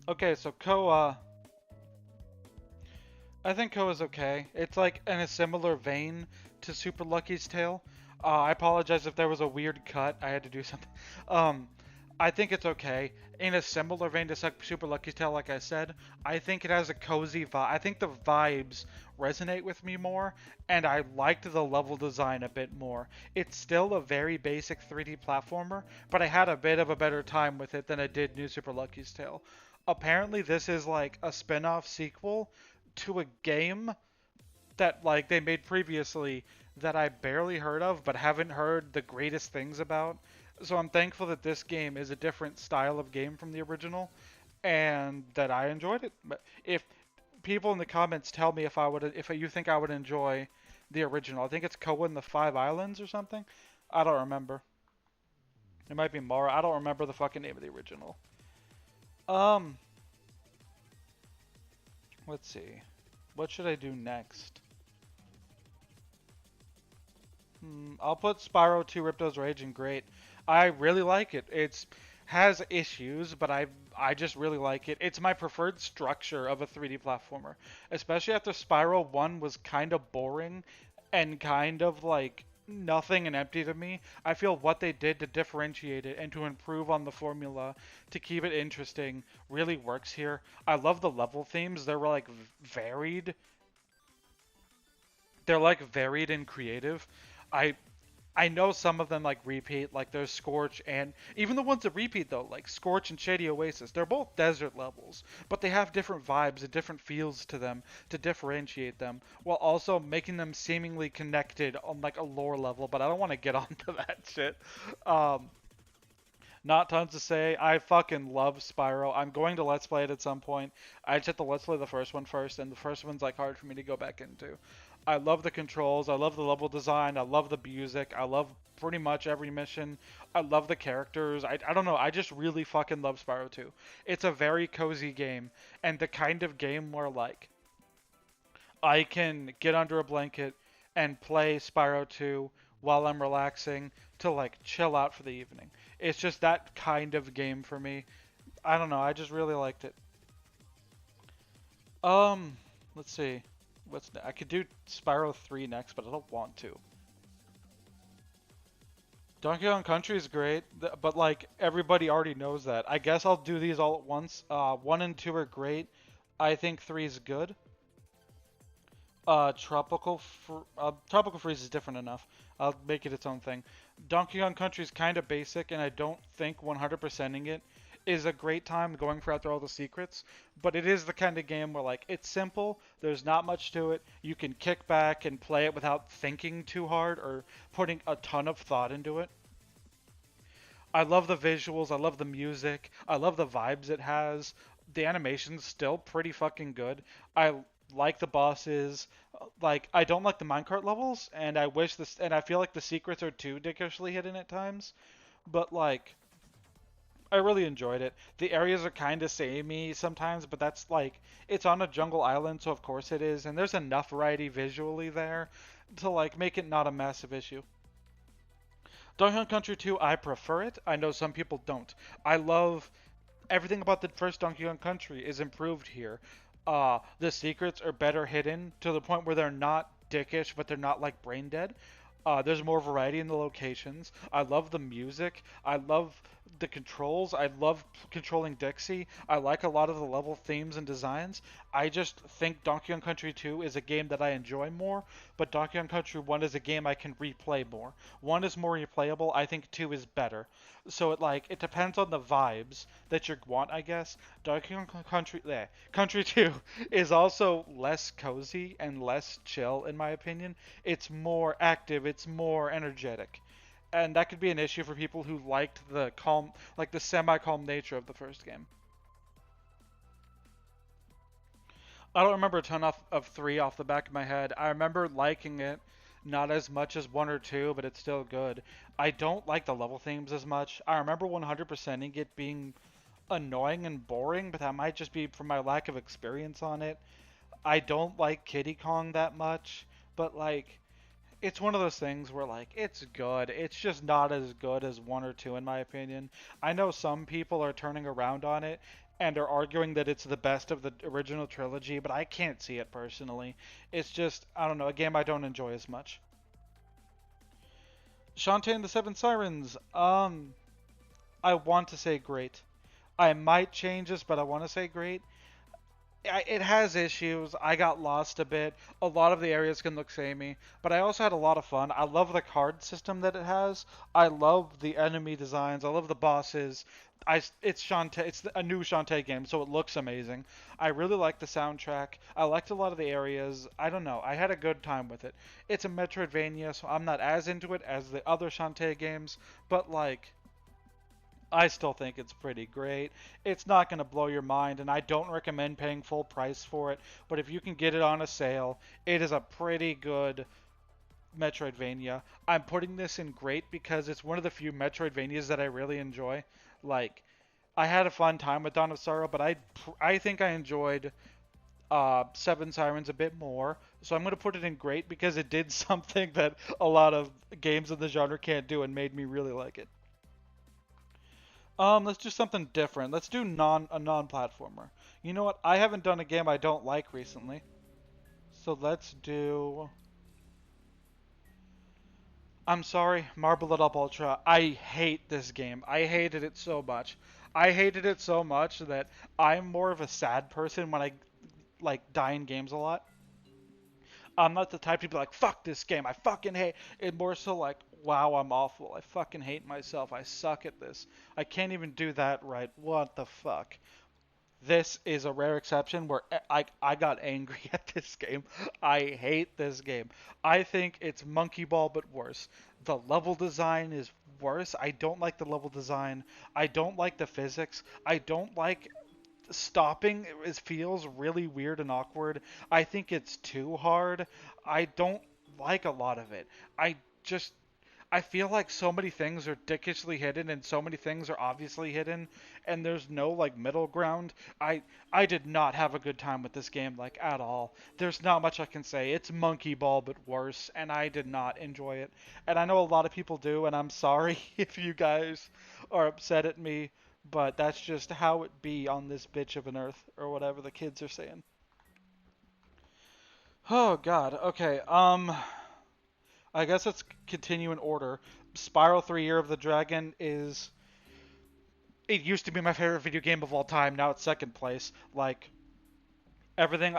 Okay, so Koa, I think Koa's okay. It's like in a similar vein to Super Lucky's Tale. I apologize if there was a weird cut. I had to do something. Um, I think it's okay. In a similar vein to Super Lucky's Tale, like I said, I think it has a cozy vibe. I think the vibes resonate with me more, and I liked the level design a bit more. It's still a very basic 3D platformer, but I had a bit of a better time with it than I did New Super Lucky's Tale. Apparently, this is like a spin-off sequel to a game that like they made previously that I barely heard of but haven't heard the greatest things about. So I'm thankful that this game is a different style of game from the original and that I enjoyed it. But if people in the comments tell me if you think I would enjoy the original. I think it's Koa and the Five Islands or something. I don't remember. It might be Mara. I don't remember the fucking name of the original. Um, let's see. What should I do next? I'll put Spyro 2 Ripto's Rage in great. I really like it. It's has issues, but I just really like it. It's my preferred structure of a 3D platformer, especially after Spyro 1 was kind of boring and kind of like nothing and empty to me. I feel what they did to differentiate it and to improve on the formula to keep it interesting really works here. I love the level themes. They're like varied. They're like varied and creative. I I know some of them like repeat, like there's Scorch, and even the ones that repeat though, like Scorch and Shady Oasis, they're both desert levels, but they have different vibes and different feels to them to differentiate them, while also making them seemingly connected on like a lore level. But I don't want to get onto that shit. Um, Not tons to say. I fucking love Spyro. I'm going to Let's Play it at some point. I just have to Let's Play the first one first, and the first one's like hard for me to go back into. I love the controls. I love the level design. I love the music. I love pretty much every mission. I love the characters. I don't know. I just really fucking love Spyro 2. It's a very cozy game, and the kind of game where like I can get under a blanket and play Spyro 2 while I'm relaxing to like chill out for the evening. It's just that kind of game for me. I don't know, I just really liked it. Um, let's see. I could do Spyro 3 next, but I don't want to. Donkey Kong Country is great, but like everybody already knows that. I guess I'll do these all at once. 1 and 2 are great. I think 3 is good. Tropical Freeze is different enough. I'll make it its own thing. Donkey Kong Country is kind of basic, and I don't think 100%ing it is a great time going for after all the secrets. But it is the kind of game where like it's simple. There's not much to it. You can kick back and play it without thinking too hard or putting a ton of thought into it. I love the visuals. I love the music. I love the vibes it has. The animation's still pretty fucking good. I like the bosses. Like I don't like the minecart levels, and I wish this. And I feel like the secrets are too dickishly hidden at times. But like, I really enjoyed it. The areas are kind of samey sometimes, but that's like it's on a jungle island, so of course it is. And there's enough variety visually there to like make it not a massive issue. Donkey Kong Country 2, I prefer it. I know some people don't. I love everything about the first Donkey Kong Country is improved here. The secrets are better hidden to the point where they're not dickish, but they're not like brain dead. There's more variety in the locations. I love the music. I love the controls. I love controlling Dixie. I like a lot of the level themes and designs. I just think Donkey Kong Country 2 is a game that I enjoy more, but Donkey Kong Country 1 is a game I can replay more. 1 is more replayable. I think 2 is better. So it depends on the vibes that you want, I guess. Donkey Kong Country 2 is also less cozy and less chill in my opinion. It's more active, it's more energetic. And that could be an issue for people who liked the calm, like the semi-calm nature of the first game. I don't remember a ton of 3 off the back of my head. I remember liking it, not as much as 1 or 2, but it's still good. I don't like the level themes as much. I remember 100%ing it being annoying and boring, but that might just be from my lack of experience on it. I don't like Kiddy Kong that much, but like it's one of those things where like it's good. It's just not as good as 1 or 2 in my opinion. I know some people are turning around on it and are arguing that it's the best of the original trilogy, but I can't see it personally. It's just I don't know, a game I don't enjoy as much. Shantae and the Seven Sirens. I want to say great. I might change this, but I want to say great. It has issues. I got lost a bit. A lot of the areas can look samey, but I also had a lot of fun. I love the card system that it has. I love the enemy designs. I love the bosses. It's Shantae. It's a new Shantae game, so it looks amazing. I really like the soundtrack. I liked a lot of the areas. I don't know. I had a good time with it. It's a Metroidvania, so I'm not as into it as the other Shantae games, but like I still think it's pretty great. It's not going to blow your mind, and I don't recommend paying full price for it. But if you can get it on a sale, it is a pretty good Metroidvania. I'm putting this in great because it's one of the few Metroidvanias that I really enjoy. Like, I had a fun time with Dawn of Sorrow, but I think I enjoyed Seven Sirens a bit more. So I'm gonna put it in great because it did something that a lot of games in the genre can't do and made me really like it. Let's do something different. Let's do a non-platformer. You know what? I haven't done a game I don't like recently. So let's do. I'm sorry, Marble It Up Ultra. I hate this game. I hated it so much. I hated it so much that I'm more of a sad person when I like die in games a lot. I'm not the type to be like, fuck this game, I fucking hate it. More so like, wow, I'm awful. I fucking hate myself. I suck at this. I can't even do that right. What the fuck? This is a rare exception where I got angry at this game. I hate this game. I think it's Monkey Ball but worse. The level design is worse. I don't like the level design. I don't like the physics. I don't like stopping. It feels really weird and awkward. I think it's too hard. I don't like a lot of it. I just I feel like so many things are ridiculously hidden and so many things are obviously hidden and there's no like middle ground. I did not have a good time with this game like at all. There's not much I can say. It's Monkey Ball but worse and I did not enjoy it. And I know a lot of people do and I'm sorry if you guys are upset at me, but that's just how it be on this bitch of an earth or whatever the kids are saying. Oh god. Okay. I guess let's continue in order. Spiral 3 Year of the Dragon is. It used to be my favorite video game of all time. Now it's second place. Like, everything.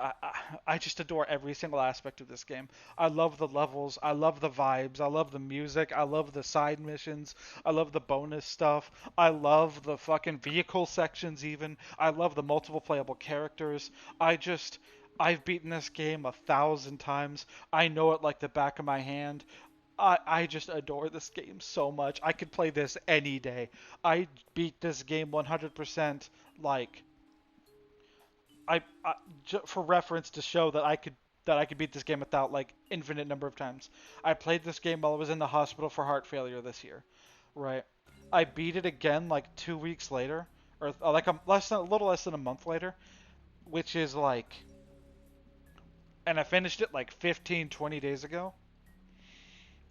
I just adore every single aspect of this game. I love the levels. I love the vibes. I love the music. I love the side missions. I love the bonus stuff. I love the fucking vehicle sections, even. I love the multiple playable characters. I just. I've beaten this game 1,000 times. I know it like the back of my hand. I just adore this game so much. I could play this any day. I beat this game 100% like I for reference to show that I could beat this game without like infinite number of times. I played this game while I was in the hospital for heart failure this year, right? I beat it again like 2 weeks later, or like a little less than a month later, which is like, and I finished it like 15, 20 days ago.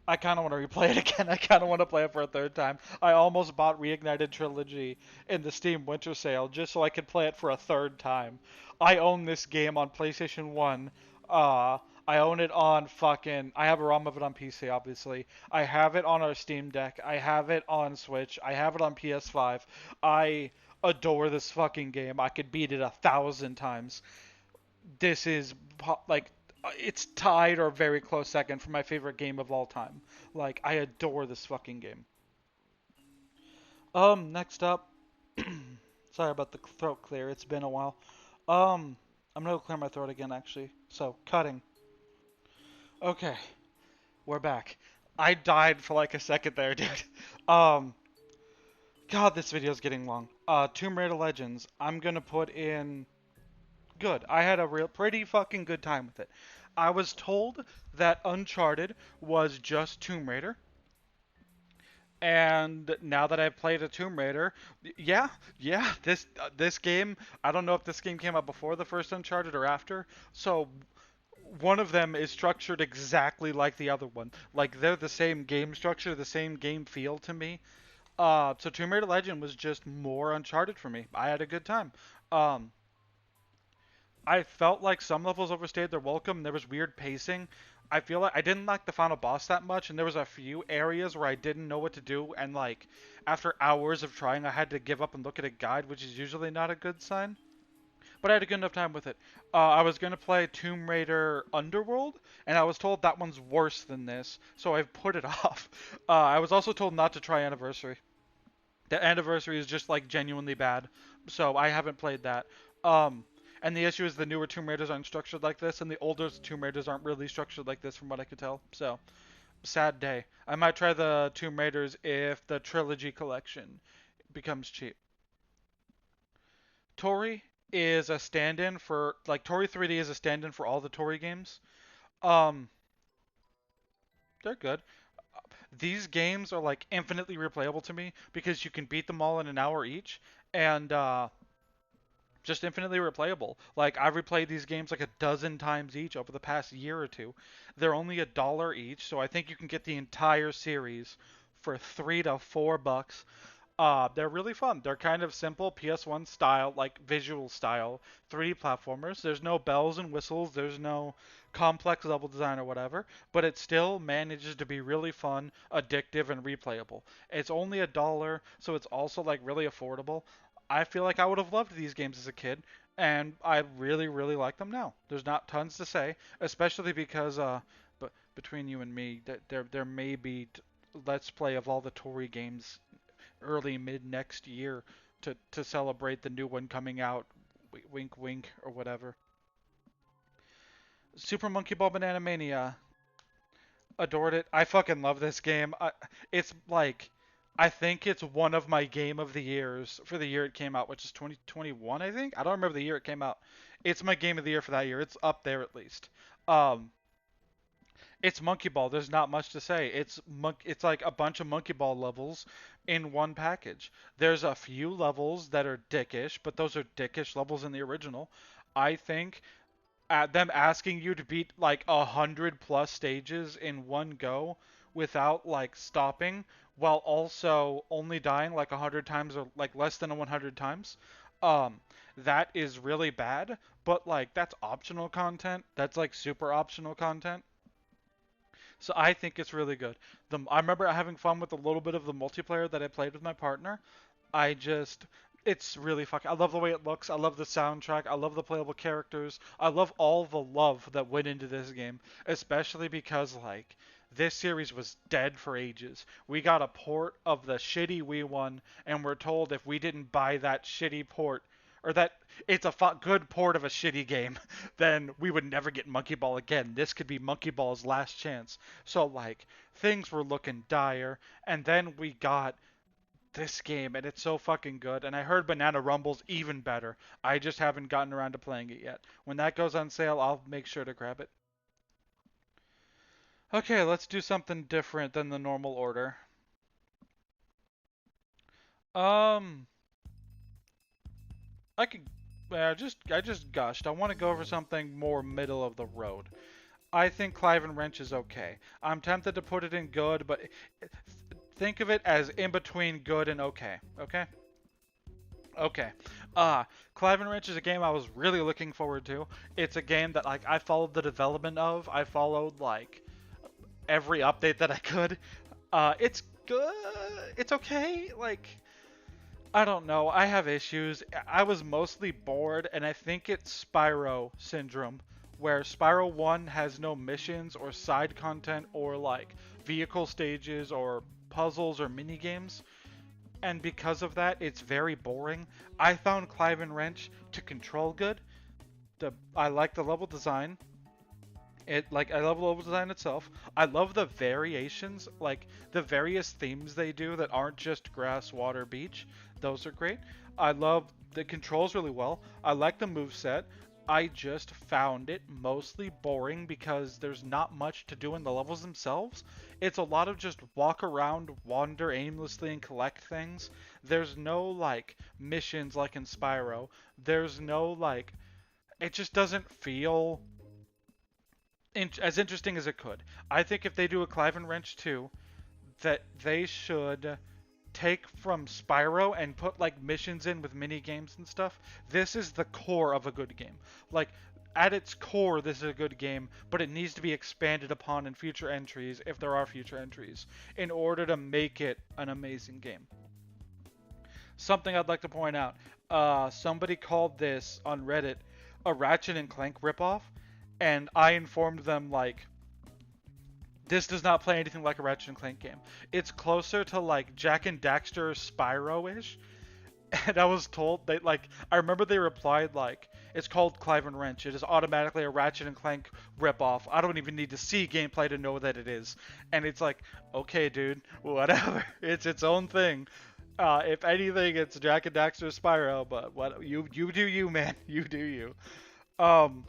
I kind of want to replay it again. I kind of want to play it for a third time. I almost bought Reignited Trilogy in the Steam Winter Sale just so I could play it for a third time. I own this game on PlayStation 1. Uh, I own it on fucking. I have a ROM of it on PC, obviously. I have it on our Steam Deck. I have it on Switch. I have it on PS5. I adore this fucking game. I could beat it 1,000 times. This is like it's tied or very close second for my favorite game of all time. Like I adore this fucking game. Next up, sorry about the throat clear. It's been a while. I'm gonna clear my throat again actually. So cutting. Okay, we're back. I died for like a second there, dude. Um, God, this video's getting long. Tomb Raider Legends. I'm gonna put in good. I had a real pretty fucking good time with it. I was told that Uncharted was just Tomb Raider, and now that I've played a Tomb Raider, yeah, yeah, this game, I don't know if this game came out before the first Uncharted or after. So one of them is structured exactly like the other one. Like they're the same game structure, the same game feel to me. So Tomb Raider Legend was just more Uncharted for me. I had a good time. Um, I felt like some levels overstayed their welcome. There was weird pacing. I feel like I didn't like the final boss that much, and there was a few areas where I didn't know what to do, and like after hours of trying, I had to give up and look at a guide, which is usually not a good sign. But I had a good enough time with it. I was gonna play Tomb Raider Underworld, and I was told that one's worse than this, so I've put it off. I was also told not to try Anniversary. The Anniversary is just like genuinely bad, so I haven't played that. Um, and the issue is the newer Tomb Raiders aren't structured like this, and the older Tomb Raiders aren't really structured like this, from what I could tell. So, sad day. I might try the Tomb Raiders if the trilogy collection becomes cheap. Tori is a stand-in for like Tori 3D is a stand-in for all the Tori games. Um, They're good. These games are like infinitely replayable to me because you can beat them all in an hour each, and just infinitely replayable. Like I've replayed these games like a dozen times each over the past year or two. They're only $1 each, so I think you can get the entire series for $3 to $4. They're really fun. They're kind of simple PS1 style, like visual style 3D platformers. There's no bells and whistles. There's no complex level design or whatever, but it still manages to be really fun, addictive, and replayable. It's only $1, so it's also like really affordable. I feel like I would have loved these games as a kid, and I really, really like them now. There's not tons to say, especially because, but between you and me, there may be let's play of all the Tory games early mid next year to celebrate the new one coming out. Wink, wink, or whatever. Super Monkey Ball Banana Mania. Adored it. I fucking love this game. It's like, I think it's one of my game of the years for the year it came out, which is 2021, I think. I don't remember the year it came out. It's my game of the year for that year. It's up there at least. Um, it's Monkey Ball. There's not much to say. It's like a bunch of Monkey Ball levels in one package. There's a few levels that are dickish, but those are dickish levels in the original. I think at them asking you to beat like 100+ stages in one go without like stopping, while also only dying like 100 times or like less than 100 times. Um, that is really bad, but like that's optional content. That's like super optional content. So I think it's really good. I remember having fun with a little bit of the multiplayer that I played with my partner. I just it's really fucking. I love the way it looks. I love the soundtrack. I love the playable characters. I love all the love that went into this game, especially because like this series was dead for ages. We got a port of the shitty Wii one, and we're told if we didn't buy that shitty port, or that it's a good port of a shitty game, then we would never get Monkey Ball again. This could be Monkey Ball's last chance. So like things were looking dire, and then we got this game, and it's so fucking good. And I heard Banana Rumble's even better. I just haven't gotten around to playing it yet. When that goes on sale, I'll make sure to grab it. Okay, let's do something different than the normal order. Um, I could, I just gushed. I want to go over something more middle of the road. I think Clive and Wrench is okay. I'm tempted to put it in good, but think of it as in between good and okay. Okay? Okay. Clive and Wrench is a game I was really looking forward to. It's a game that like I followed the development of. I followed like every update that I could. It's good. It's okay. Like I don't know. I have issues. I was mostly bored, and I think it's Spyro syndrome, where Spyro 1 has no missions or side content or like vehicle stages or puzzles or mini games. And because of that, it's very boring. I found Clive and Wrench to control good. I like the level design. I love the level design itself. I love the variations, like the various themes they do that aren't just grass, water, beach. Those are great. I love the controls really well. I like the move set. I just found it mostly boring because there's not much to do in the levels themselves. It's a lot of just walk around, wander aimlessly, and collect things. There's no like missions like in Spyro. There's no like. It just doesn't feel as interesting as it could. I think if they do a Clive and Wrench 2, that they should take from Spyro and put like missions in with mini games and stuff. This is the core of a good game. Like at its core, this is a good game, but it needs to be expanded upon in future entries, if there are future entries, in order to make it an amazing game. Something I'd like to point out. Somebody called this on Reddit a Ratchet and Clank ripoff, and I informed them like this does not play anything like a Ratchet and Clank game. It's closer to like Jak and Daxter Spyro-ish. And I was told they like I remember they replied like it's called Clive and Wrench. It is automatically a Ratchet and Clank ripoff. I don't even need to see gameplay to know that it is. And it's like, okay, dude, whatever. It's its own thing. If anything, it's Jak and Daxter Spyro. But what you do you, man. You do you. Um,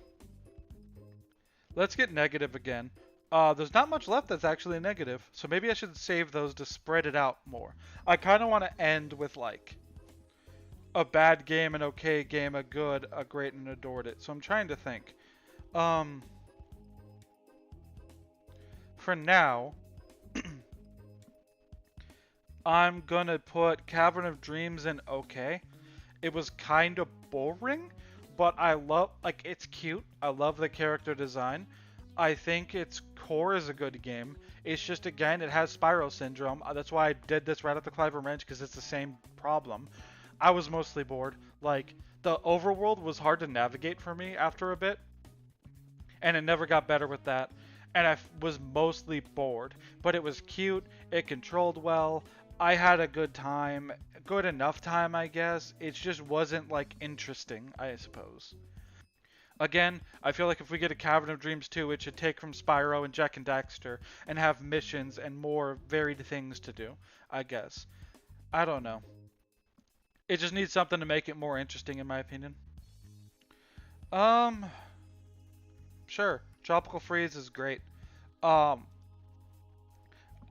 let's get negative again. There's not much left that's actually negative, so maybe I should save those to spread it out more. I kind of want to end with like a bad game, an okay game, a good, a great, and adored it. So I'm trying to think. Um, for now, I'm gonna put Cavern of Dreams in okay. It was kind of boring, but I love, like, it's cute. I love the character design. I think its core is a good game. It's just, again, it has Spyro Syndrome. That's why I did this right at the Clive and Wrench, because it's the same problem. I was mostly bored. Like, the overworld was hard to navigate for me after a bit, and it never got better with that. And I was mostly bored, but it was cute. It controlled well. I had a good time, good enough time, I guess. It just wasn't like interesting, I suppose. Again, I feel like if we get a Cavern of Dreams 2, it should take from Spyro and Jak and Daxter and have missions and more varied things to do, I guess. I don't know. It just needs something to make it more interesting, in my opinion. Um, sure. Tropical Freeze is great. Um,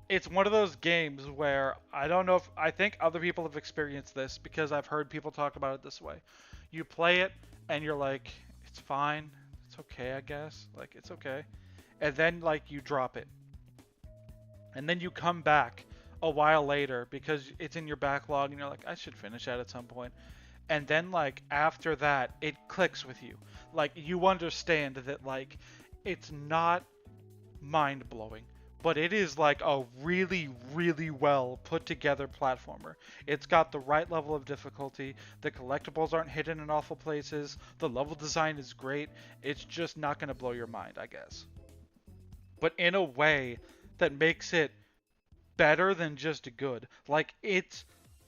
it's one of those games where I don't know if I think other people have experienced this because I've heard people talk about it this way. You play it and you're like, it's fine, it's okay, I guess. Like, it's okay. And then like you drop it. And then you come back a while later because it's in your backlog and you're like, I should finish that at some point. And then like after that, it clicks with you. Like you understand that like it's not mind blowing, but it is like a really, really well put together platformer. It's got the right level of difficulty. The collectibles aren't hidden in awful places. The level design is great. It's just not going to blow your mind, I guess. But in a way that makes it better than just good. Like it's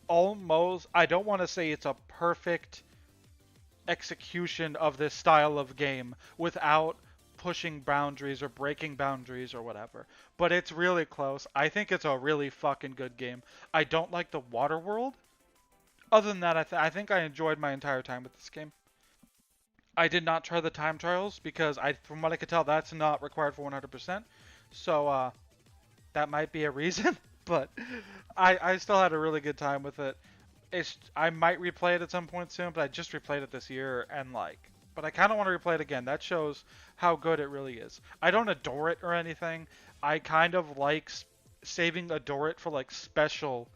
almost, I don't want to say it's a perfect execution of this style of game without pushing boundaries or breaking boundaries or whatever. But it's really close. I think it's a really fucking good game. I don't like the water world. Other than that, I think I enjoyed my entire time with this game. I did not try the time trials because from what I could tell, that's not required for 100%. So that might be a reason. But I still had a really good time with it. I might replay it at some point soon, but I just replayed it this year and like, but I kind of want to replay it again. That shows how good it really is. I don't adore it or anything. I kind of like saving adore it for like special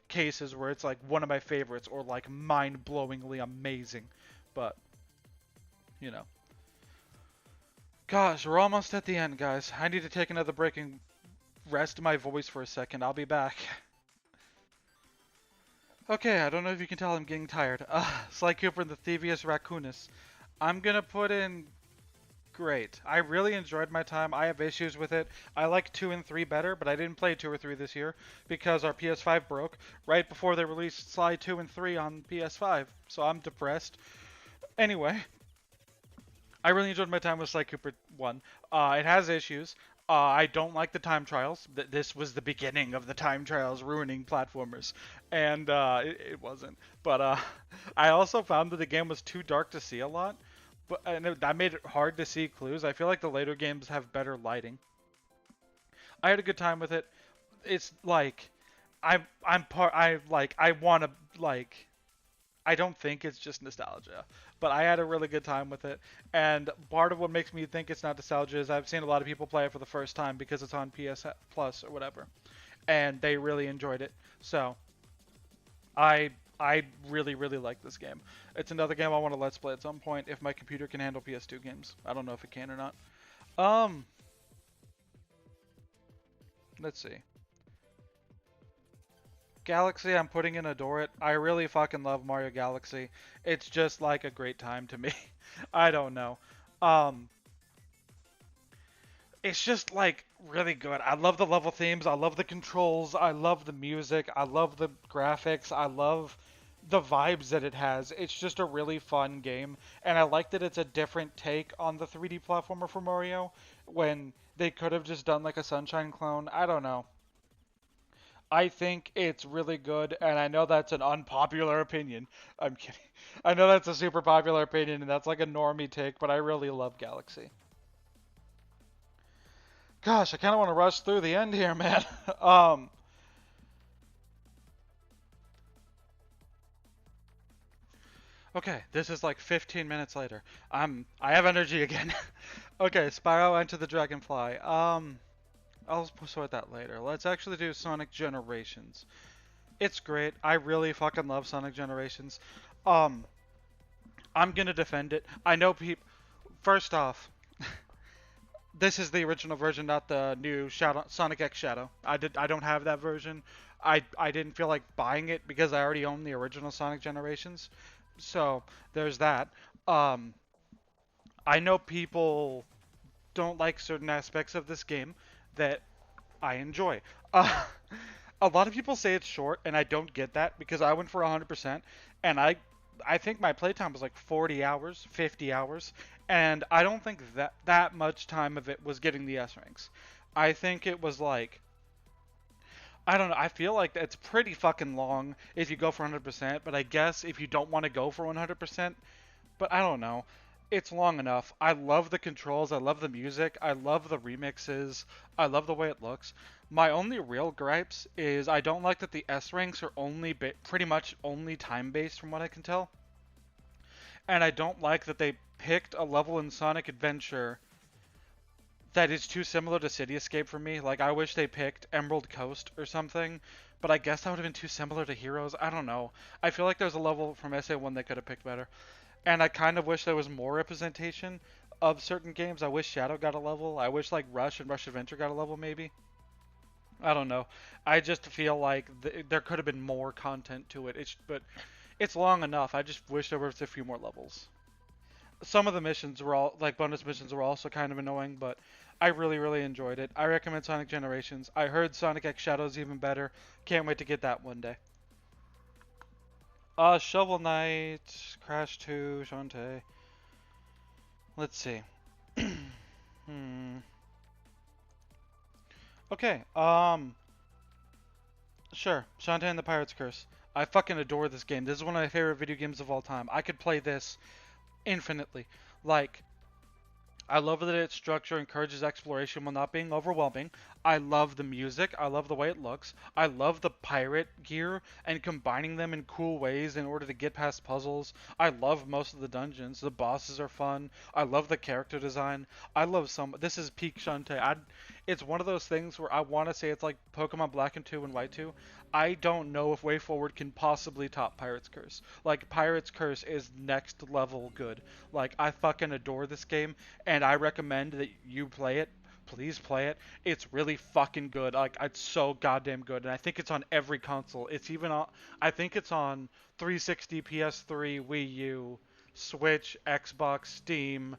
cases where it's like one of my favorites or like mind-blowingly amazing. But you know, gosh, we're almost at the end, guys. I need to take another break and rest my voice for a second. I'll be back. Okay, I don't know if you can tell I'm getting tired. Sly Cooper and the Thievius Raccoonus. I'm gonna put in great. I really enjoyed my time. I have issues with it. I like 2 and 3 better, but I didn't play 2 or 3 this year because our PS5 broke right before they released Sly 2 and 3 on PS5. So I'm depressed. Anyway, I really enjoyed my time with Sly Cooper 1. It has issues. I don't like the time trials. This was the beginning of the time trials ruining platformers, and it wasn't. But I also found that the game was too dark to see a lot, that made it hard to see clues. I feel like the later games have better lighting. I had a good time with it. It's like I want to like. I don't think it's just nostalgia, but I had a really good time with it. And part of what makes me think it's not nostalgia is I've seen a lot of people play it for the first time because it's on PS Plus or whatever, and they really enjoyed it. So I really really like this game. It's another game I want to let's play at some point if my computer can handle PS2 games. I don't know if it can or not. Um, let's see. Galaxy, I'm putting in Adore It. I really fucking love Mario Galaxy. It's just like a great time to me. I don't know. Um, it's just like really good. I love the level themes. I love the controls. I love the music. I love the graphics. I love the vibes that it has. It's just a really fun game. And I like that it's a different take on the 3D platformer for Mario when they could have just done like a Sunshine clone. I don't know. I think it's really good, and I know that's an unpopular opinion. I'm kidding. I know that's a super popular opinion, and that's like a normie take, but I really love Galaxy. Gosh, I kind of want to rush through the end here, man. um, okay, this is like 15 minutes later. I have energy again. Okay, Spyro Enter the Dragonfly. I'll sort that later. Let's actually do Sonic Generations. It's great. I really fucking love Sonic Generations. Um, I'm gonna defend it. I know people. First off, this is the original version, not the new Shadow Sonic X Shadow. I don't have that version. I didn't feel like buying it because I already own the original Sonic Generations. So there's that. Um, I know people don't like certain aspects of this game that I enjoy. Uh, a lot of people say it's short, and I don't get that because I went for 100%, and I think my playtime was like 40 hours, 50 hours, and I don't think that much time of it was getting the S ranks. I think it was like, I don't know. I feel like it's pretty fucking long if you go for 100%, but I guess if you don't want to go for 100%, but I don't know. It's long enough. I love the controls. I love the music. I love the remixes. I love the way it looks. My only real gripes is I don't like that the S ranks are only pretty much only time based from what I can tell. And I don't like that they picked a level in Sonic Adventure that is too similar to City Escape for me. Like I wish they picked Emerald Coast or something, but I guess that would have been too similar to Heroes. I don't know. I feel like there's a level from SA1 they could have picked better. And I kind of wish there was more representation of certain games. I wish Shadow got a level. I wish like Rush and Rush Adventure got a level maybe. I don't know. I just feel like there could have been more content to it. But it's long enough. I just wish there was a few more levels. Some of the missions were all like bonus missions were also kind of annoying, but I really enjoyed it. I recommend Sonic Generations. I heard Sonic X Shadows even better. Can't wait to get that one day. Shovel Knight, Crash 2, Shantae. Let's see. Hmm. Okay. Sure. Shantae and the Pirate's Curse. I fucking adore this game. This is one of my favorite video games of all time. I could play this infinitely. Like, I love that its structure encourages exploration while not being overwhelming. I love the music. I love the way it looks. I love the pirate gear and combining them in cool ways in order to get past puzzles. I love most of the dungeons. The bosses are fun. I love the character design. I love some. This is peak Shantae. It's one of those things where I want to say it's like Pokemon Black and 2 and White 2. I don't know if Way Forward can possibly top Pirate's Curse. Like, Pirate's Curse is next level good. Like, I fucking adore this game, and I recommend that you play it. Please play it. It's really fucking good. Like, it's so goddamn good, and I think it's on every console. It's even on. I think it's on 360, PS3, Wii U, Switch, Xbox, Steam,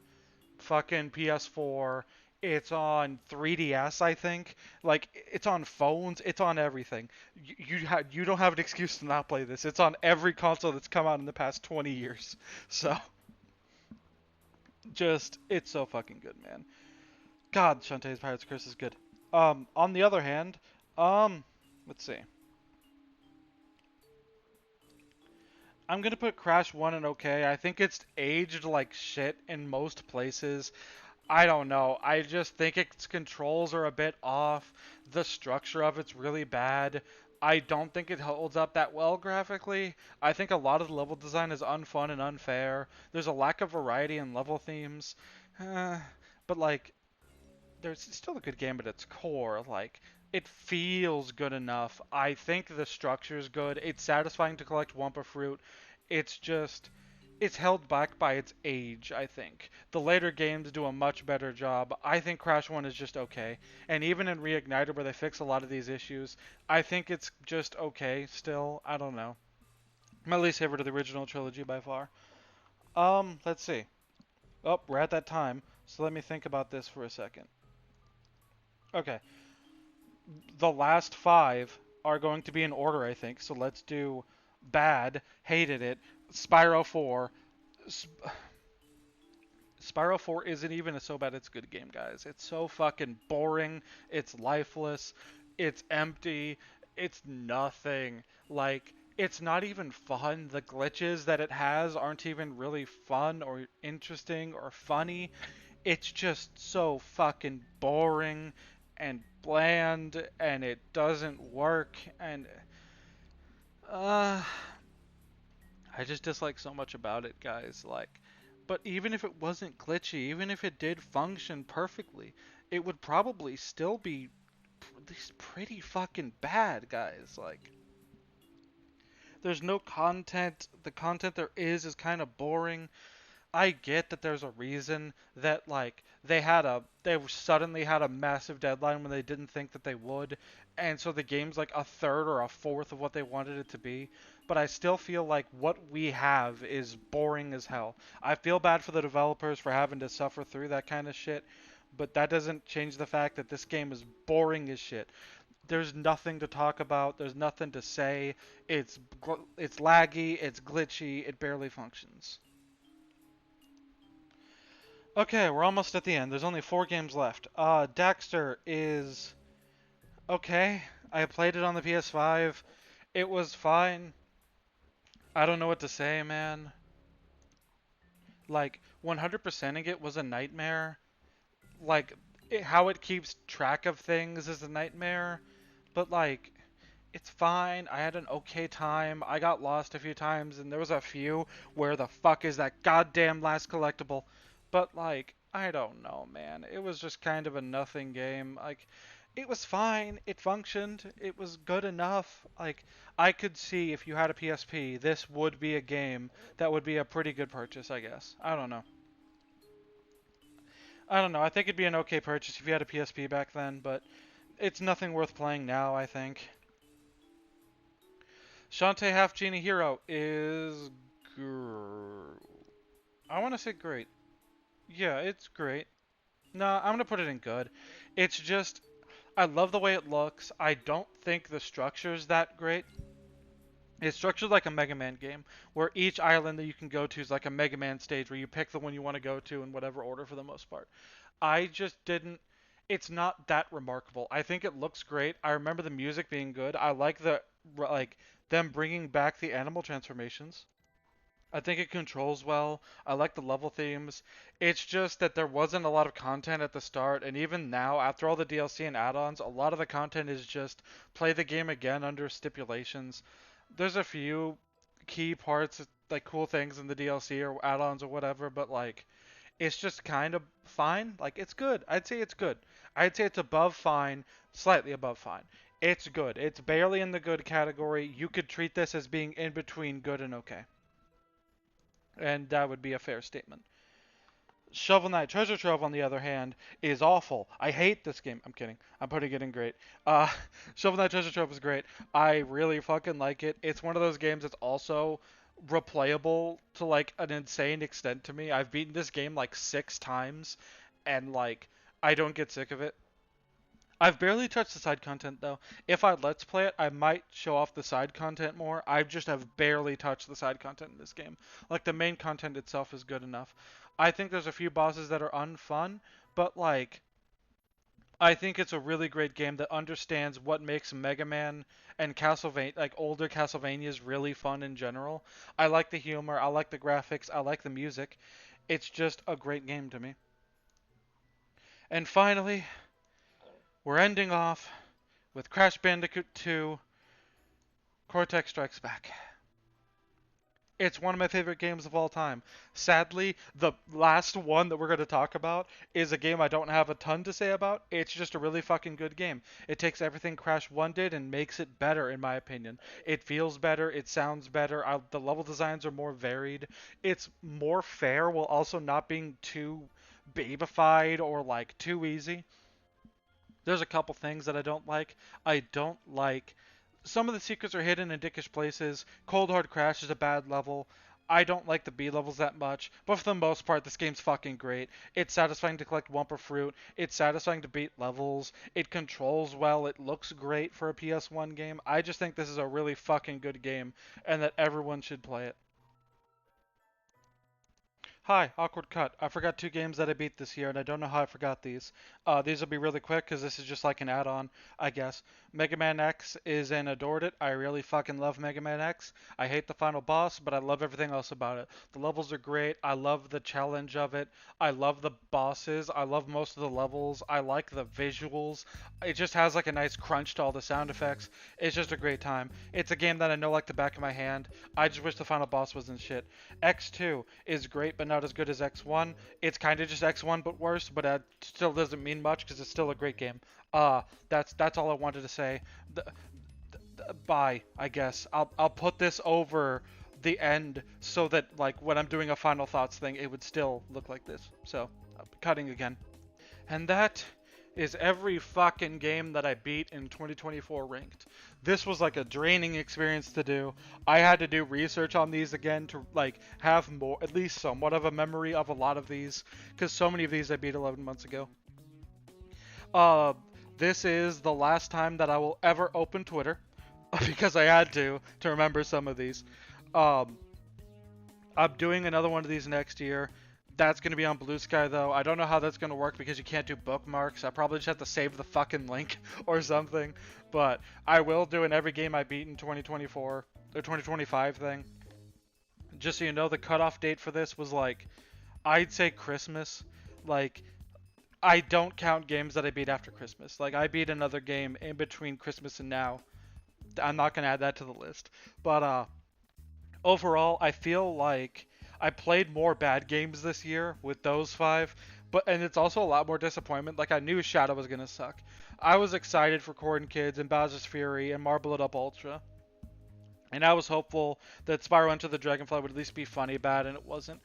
fucking PS4. It's on 3DS, I think. Like it's on phones. It's on everything. You don't have an excuse to not play this. It's on every console that's come out in the past 20 years. So just it's so fucking good, man. God, Shantae's Pirates Curse is good. On the other hand, um, let's see. I'm gonna put Crash 1 in okay. I think it's aged like shit in most places. I don't know. I just think its controls are a bit off. The structure of it's really bad. I don't think it holds up that well graphically. I think a lot of the level design is unfun and unfair. There's a lack of variety in level themes. Uh, but like, there's still a good game at its core. Like, it feels good enough. I think the structure is good. It's satisfying to collect Wumpa Fruit. It's just it's held back by its age, I think. The later games do a much better job. I think Crash 1 is just okay. And even in Reignited, where they fix a lot of these issues, I think it's just okay still. I don't know. My least favorite of the original trilogy by far. Let's see. Oh, we're at that time. So let me think about this for a second. Okay. The last five are going to be in order, I think. So let's do bad, hated it, Spyro 4, Spyro 4 isn't even a so bad it's good game, guys. It's so fucking boring. It's lifeless. It's empty. It's nothing. Like, it's not even fun. The glitches that it has aren't even really fun or interesting or funny. It's just so fucking boring. and bland and it doesn't work and uh I just dislike so much about it, guys. Like, but even if it wasn't glitchy, even if it did function perfectly, it would probably still be at least pretty fucking bad, guys. Like, there's no content. The content there is kind of boring. I get that there's a reason that like they suddenly had a massive deadline when they didn't think that they would, and so the game's like a third or a fourth of what they wanted it to be. But I still feel like what we have is boring as hell. I feel bad for the developers for having to suffer through that kind of shit, but that doesn't change the fact that this game is boring as shit. There's nothing to talk about. There's nothing to say. It's laggy. It's glitchy. It barely functions. Okay, we're almost at the end. There's only 4 games left. Daxter is okay. I played it on the PS5. It was fine. I don't know what to say, man. Like, 100%ing it was a nightmare. Like, how it keeps track of things is a nightmare. But, like, it's fine. I had an okay time. I got lost a few times, and there was a few where the fuck is that goddamn last collectible? But like, I don't know, man. It was just kind of a nothing game. Like, it was fine. It functioned. It was good enough. Like, I could see if you had a PSP, this would be a game that would be a pretty good purchase, I guess. I don't know. I don't know. I think it'd be an okay purchase if you had a PSP back then, but it's nothing worth playing now, I think. Shantae Half Genie Hero is I want to say great. Yeah, it's great. No, I'm gonna put it in good. It's just I love the way it looks. I don't think the structure's that great. It's structured like a Mega Man game, where each island that you can go to is like a Mega Man stage where you pick the one you want to go to in whatever order for the most part. I just didn't. It's not that remarkable. I think it looks great. I remember the music being good. I like like them bringing back the animal transformations. I think it controls well. I like the level themes. It's just that there wasn't a lot of content at the start, and even now, after all the DLC and add-ons, a lot of the content is just play the game again under stipulations. There's a few key parts, like cool things in the DLC or add-ons or whatever, but like it's just kind of fine. Like it's good. I'd say it's good. I'd say it's above fine, slightly above fine. It's good. It's barely in the good category. You could treat this as being in between good and okay. And that would be a fair statement. Shovel Knight Treasure Trove, on the other hand, is awful. I hate this game. I'm kidding. I'm putting it in great. Uh, Shovel Knight Treasure Trove is great. I really fucking like it. It's one of those games that's also replayable to like an insane extent to me. I've beaten this game like 6 times, and like I don't get sick of it. I've barely touched the side content though. If I let's play it, I might show off the side content more. I just have barely touched the side content in this game. Like the main content itself is good enough. I think there's a few bosses that are unfun, but like I think it's a really great game that understands what makes Mega Man and Castlevania, like older Castlevanias, really fun in general. I like the humor, I like the graphics, I like the music. It's just a great game to me. And finally, we're ending off with Crash Bandicoot 2 Cortex Strikes Back. It's one of my favorite games of all time. Sadly, the last one that we're going to talk about is a game I don't have a ton to say about. It's just a really fucking good game. It takes everything Crash 1 did and makes it better, in my opinion. It feels better, it sounds better, the level designs are more varied. It's more fair while also not being too babified or like too easy. There's a couple things that I don't like. I don't like some of the secrets are hidden in dickish places. Cold Hard Crash is a bad level. I don't like the B levels that much, but for the most part, this game's fucking great. It's satisfying to collect Wumpa Fruit. It's satisfying to beat levels. It controls well. It looks great for a PS1 game. I just think this is a really fucking good game, and that everyone should play it. Hi, awkward cut. I forgot 2 games that I beat this year, and I don't know how I forgot these. These will be really quick because this is just like an add-on, I guess. Mega Man X is and adored it. I really fucking love Mega Man X. I hate the final boss, but I love everything else about it. The levels are great. I love the challenge of it. I love the bosses. I love most of the levels. I like the visuals. It just has like a nice crunch to all the sound effects. It's just a great time. It's a game that I know like the back of my hand. I just wish the final boss wasn't shit. X2 is great, but not as good as X1. It's kind of just X1 but worse, but it still doesn't mean much because it's still a great game. That's all I wanted to say. Bye, I guess. I'll put this over the end so that like when I'm doing a final thoughts thing, it would still look like this. So, cutting again. And that is every fucking game that I beat in 2024 ranked. This was like a draining experience to do. I had to do research on these again to like have more, at least somewhat of a memory of a lot of these, because so many of these I beat 11 months ago. Uh, this is the last time that I will ever open Twitter because I had to remember some of these. Um, I'm doing another one of these next year. That's going to be on Blue Sky, though. I don't know how that's going to work because you can't do bookmarks. I probably just have to save the fucking link or something. But I will do an every game I beat in 2024 or 2025 thing. Just so you know, the cutoff date for this was like, I'd say Christmas. Like, I don't count games that I beat after Christmas. Like, I beat another game in between Christmas and now. I'm not going to add that to the list. But, overall, I feel like I played more bad games this year with those 5, and it's also a lot more disappointment. Like I knew Shadow was gonna suck. I was excited for Corden Kids and Bowser's Fury and Marble It Up Ultra, and I was hopeful that Spyro Enter the Dragonfly would at least be funny bad, and it wasn't.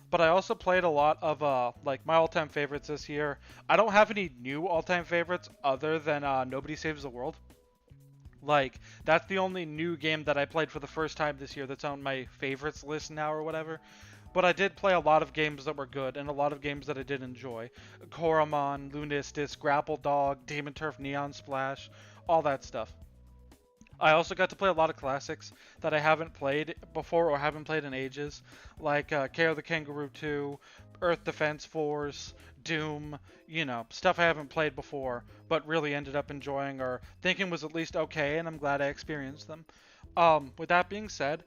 But I also played a lot of like my all-time favorites this year. I don't have any new all-time favorites other than Nobody Saves the World. Like, that's the only new game that I played for the first time this year that's on my favorites list now or whatever. But I did play a lot of games that were good and a lot of games that I did enjoy. Koromon, Lunistis, Grapple Dog, Demon Turf, Neon Splash, all that stuff. I also got to play a lot of classics that I haven't played before or haven't played in ages, like KO the Kangaroo 2, Earth Defense Force, Doom, you know, stuff I haven't played before, but really ended up enjoying or thinking was at least okay, and I'm glad I experienced them. With that being said,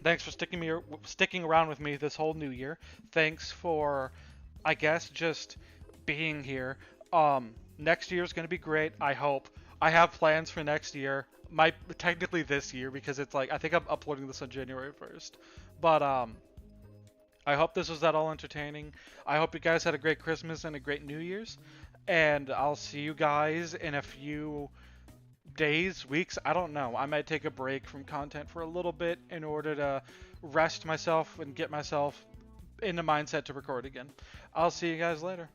thanks for sticking around with me this whole new year. Thanks for, I guess, just being here. Next year is going to be great, I hope. I have plans for next year. Technically this year because it's like I think I'm uploading this on January 1st. But I hope this was at all entertaining. I hope you guys had a great Christmas and a great New Year's. And I'll see you guys in a few days, weeks, I don't know. I might take a break from content for a little bit in order to rest myself and get myself in the mindset to record again. I'll see you guys later.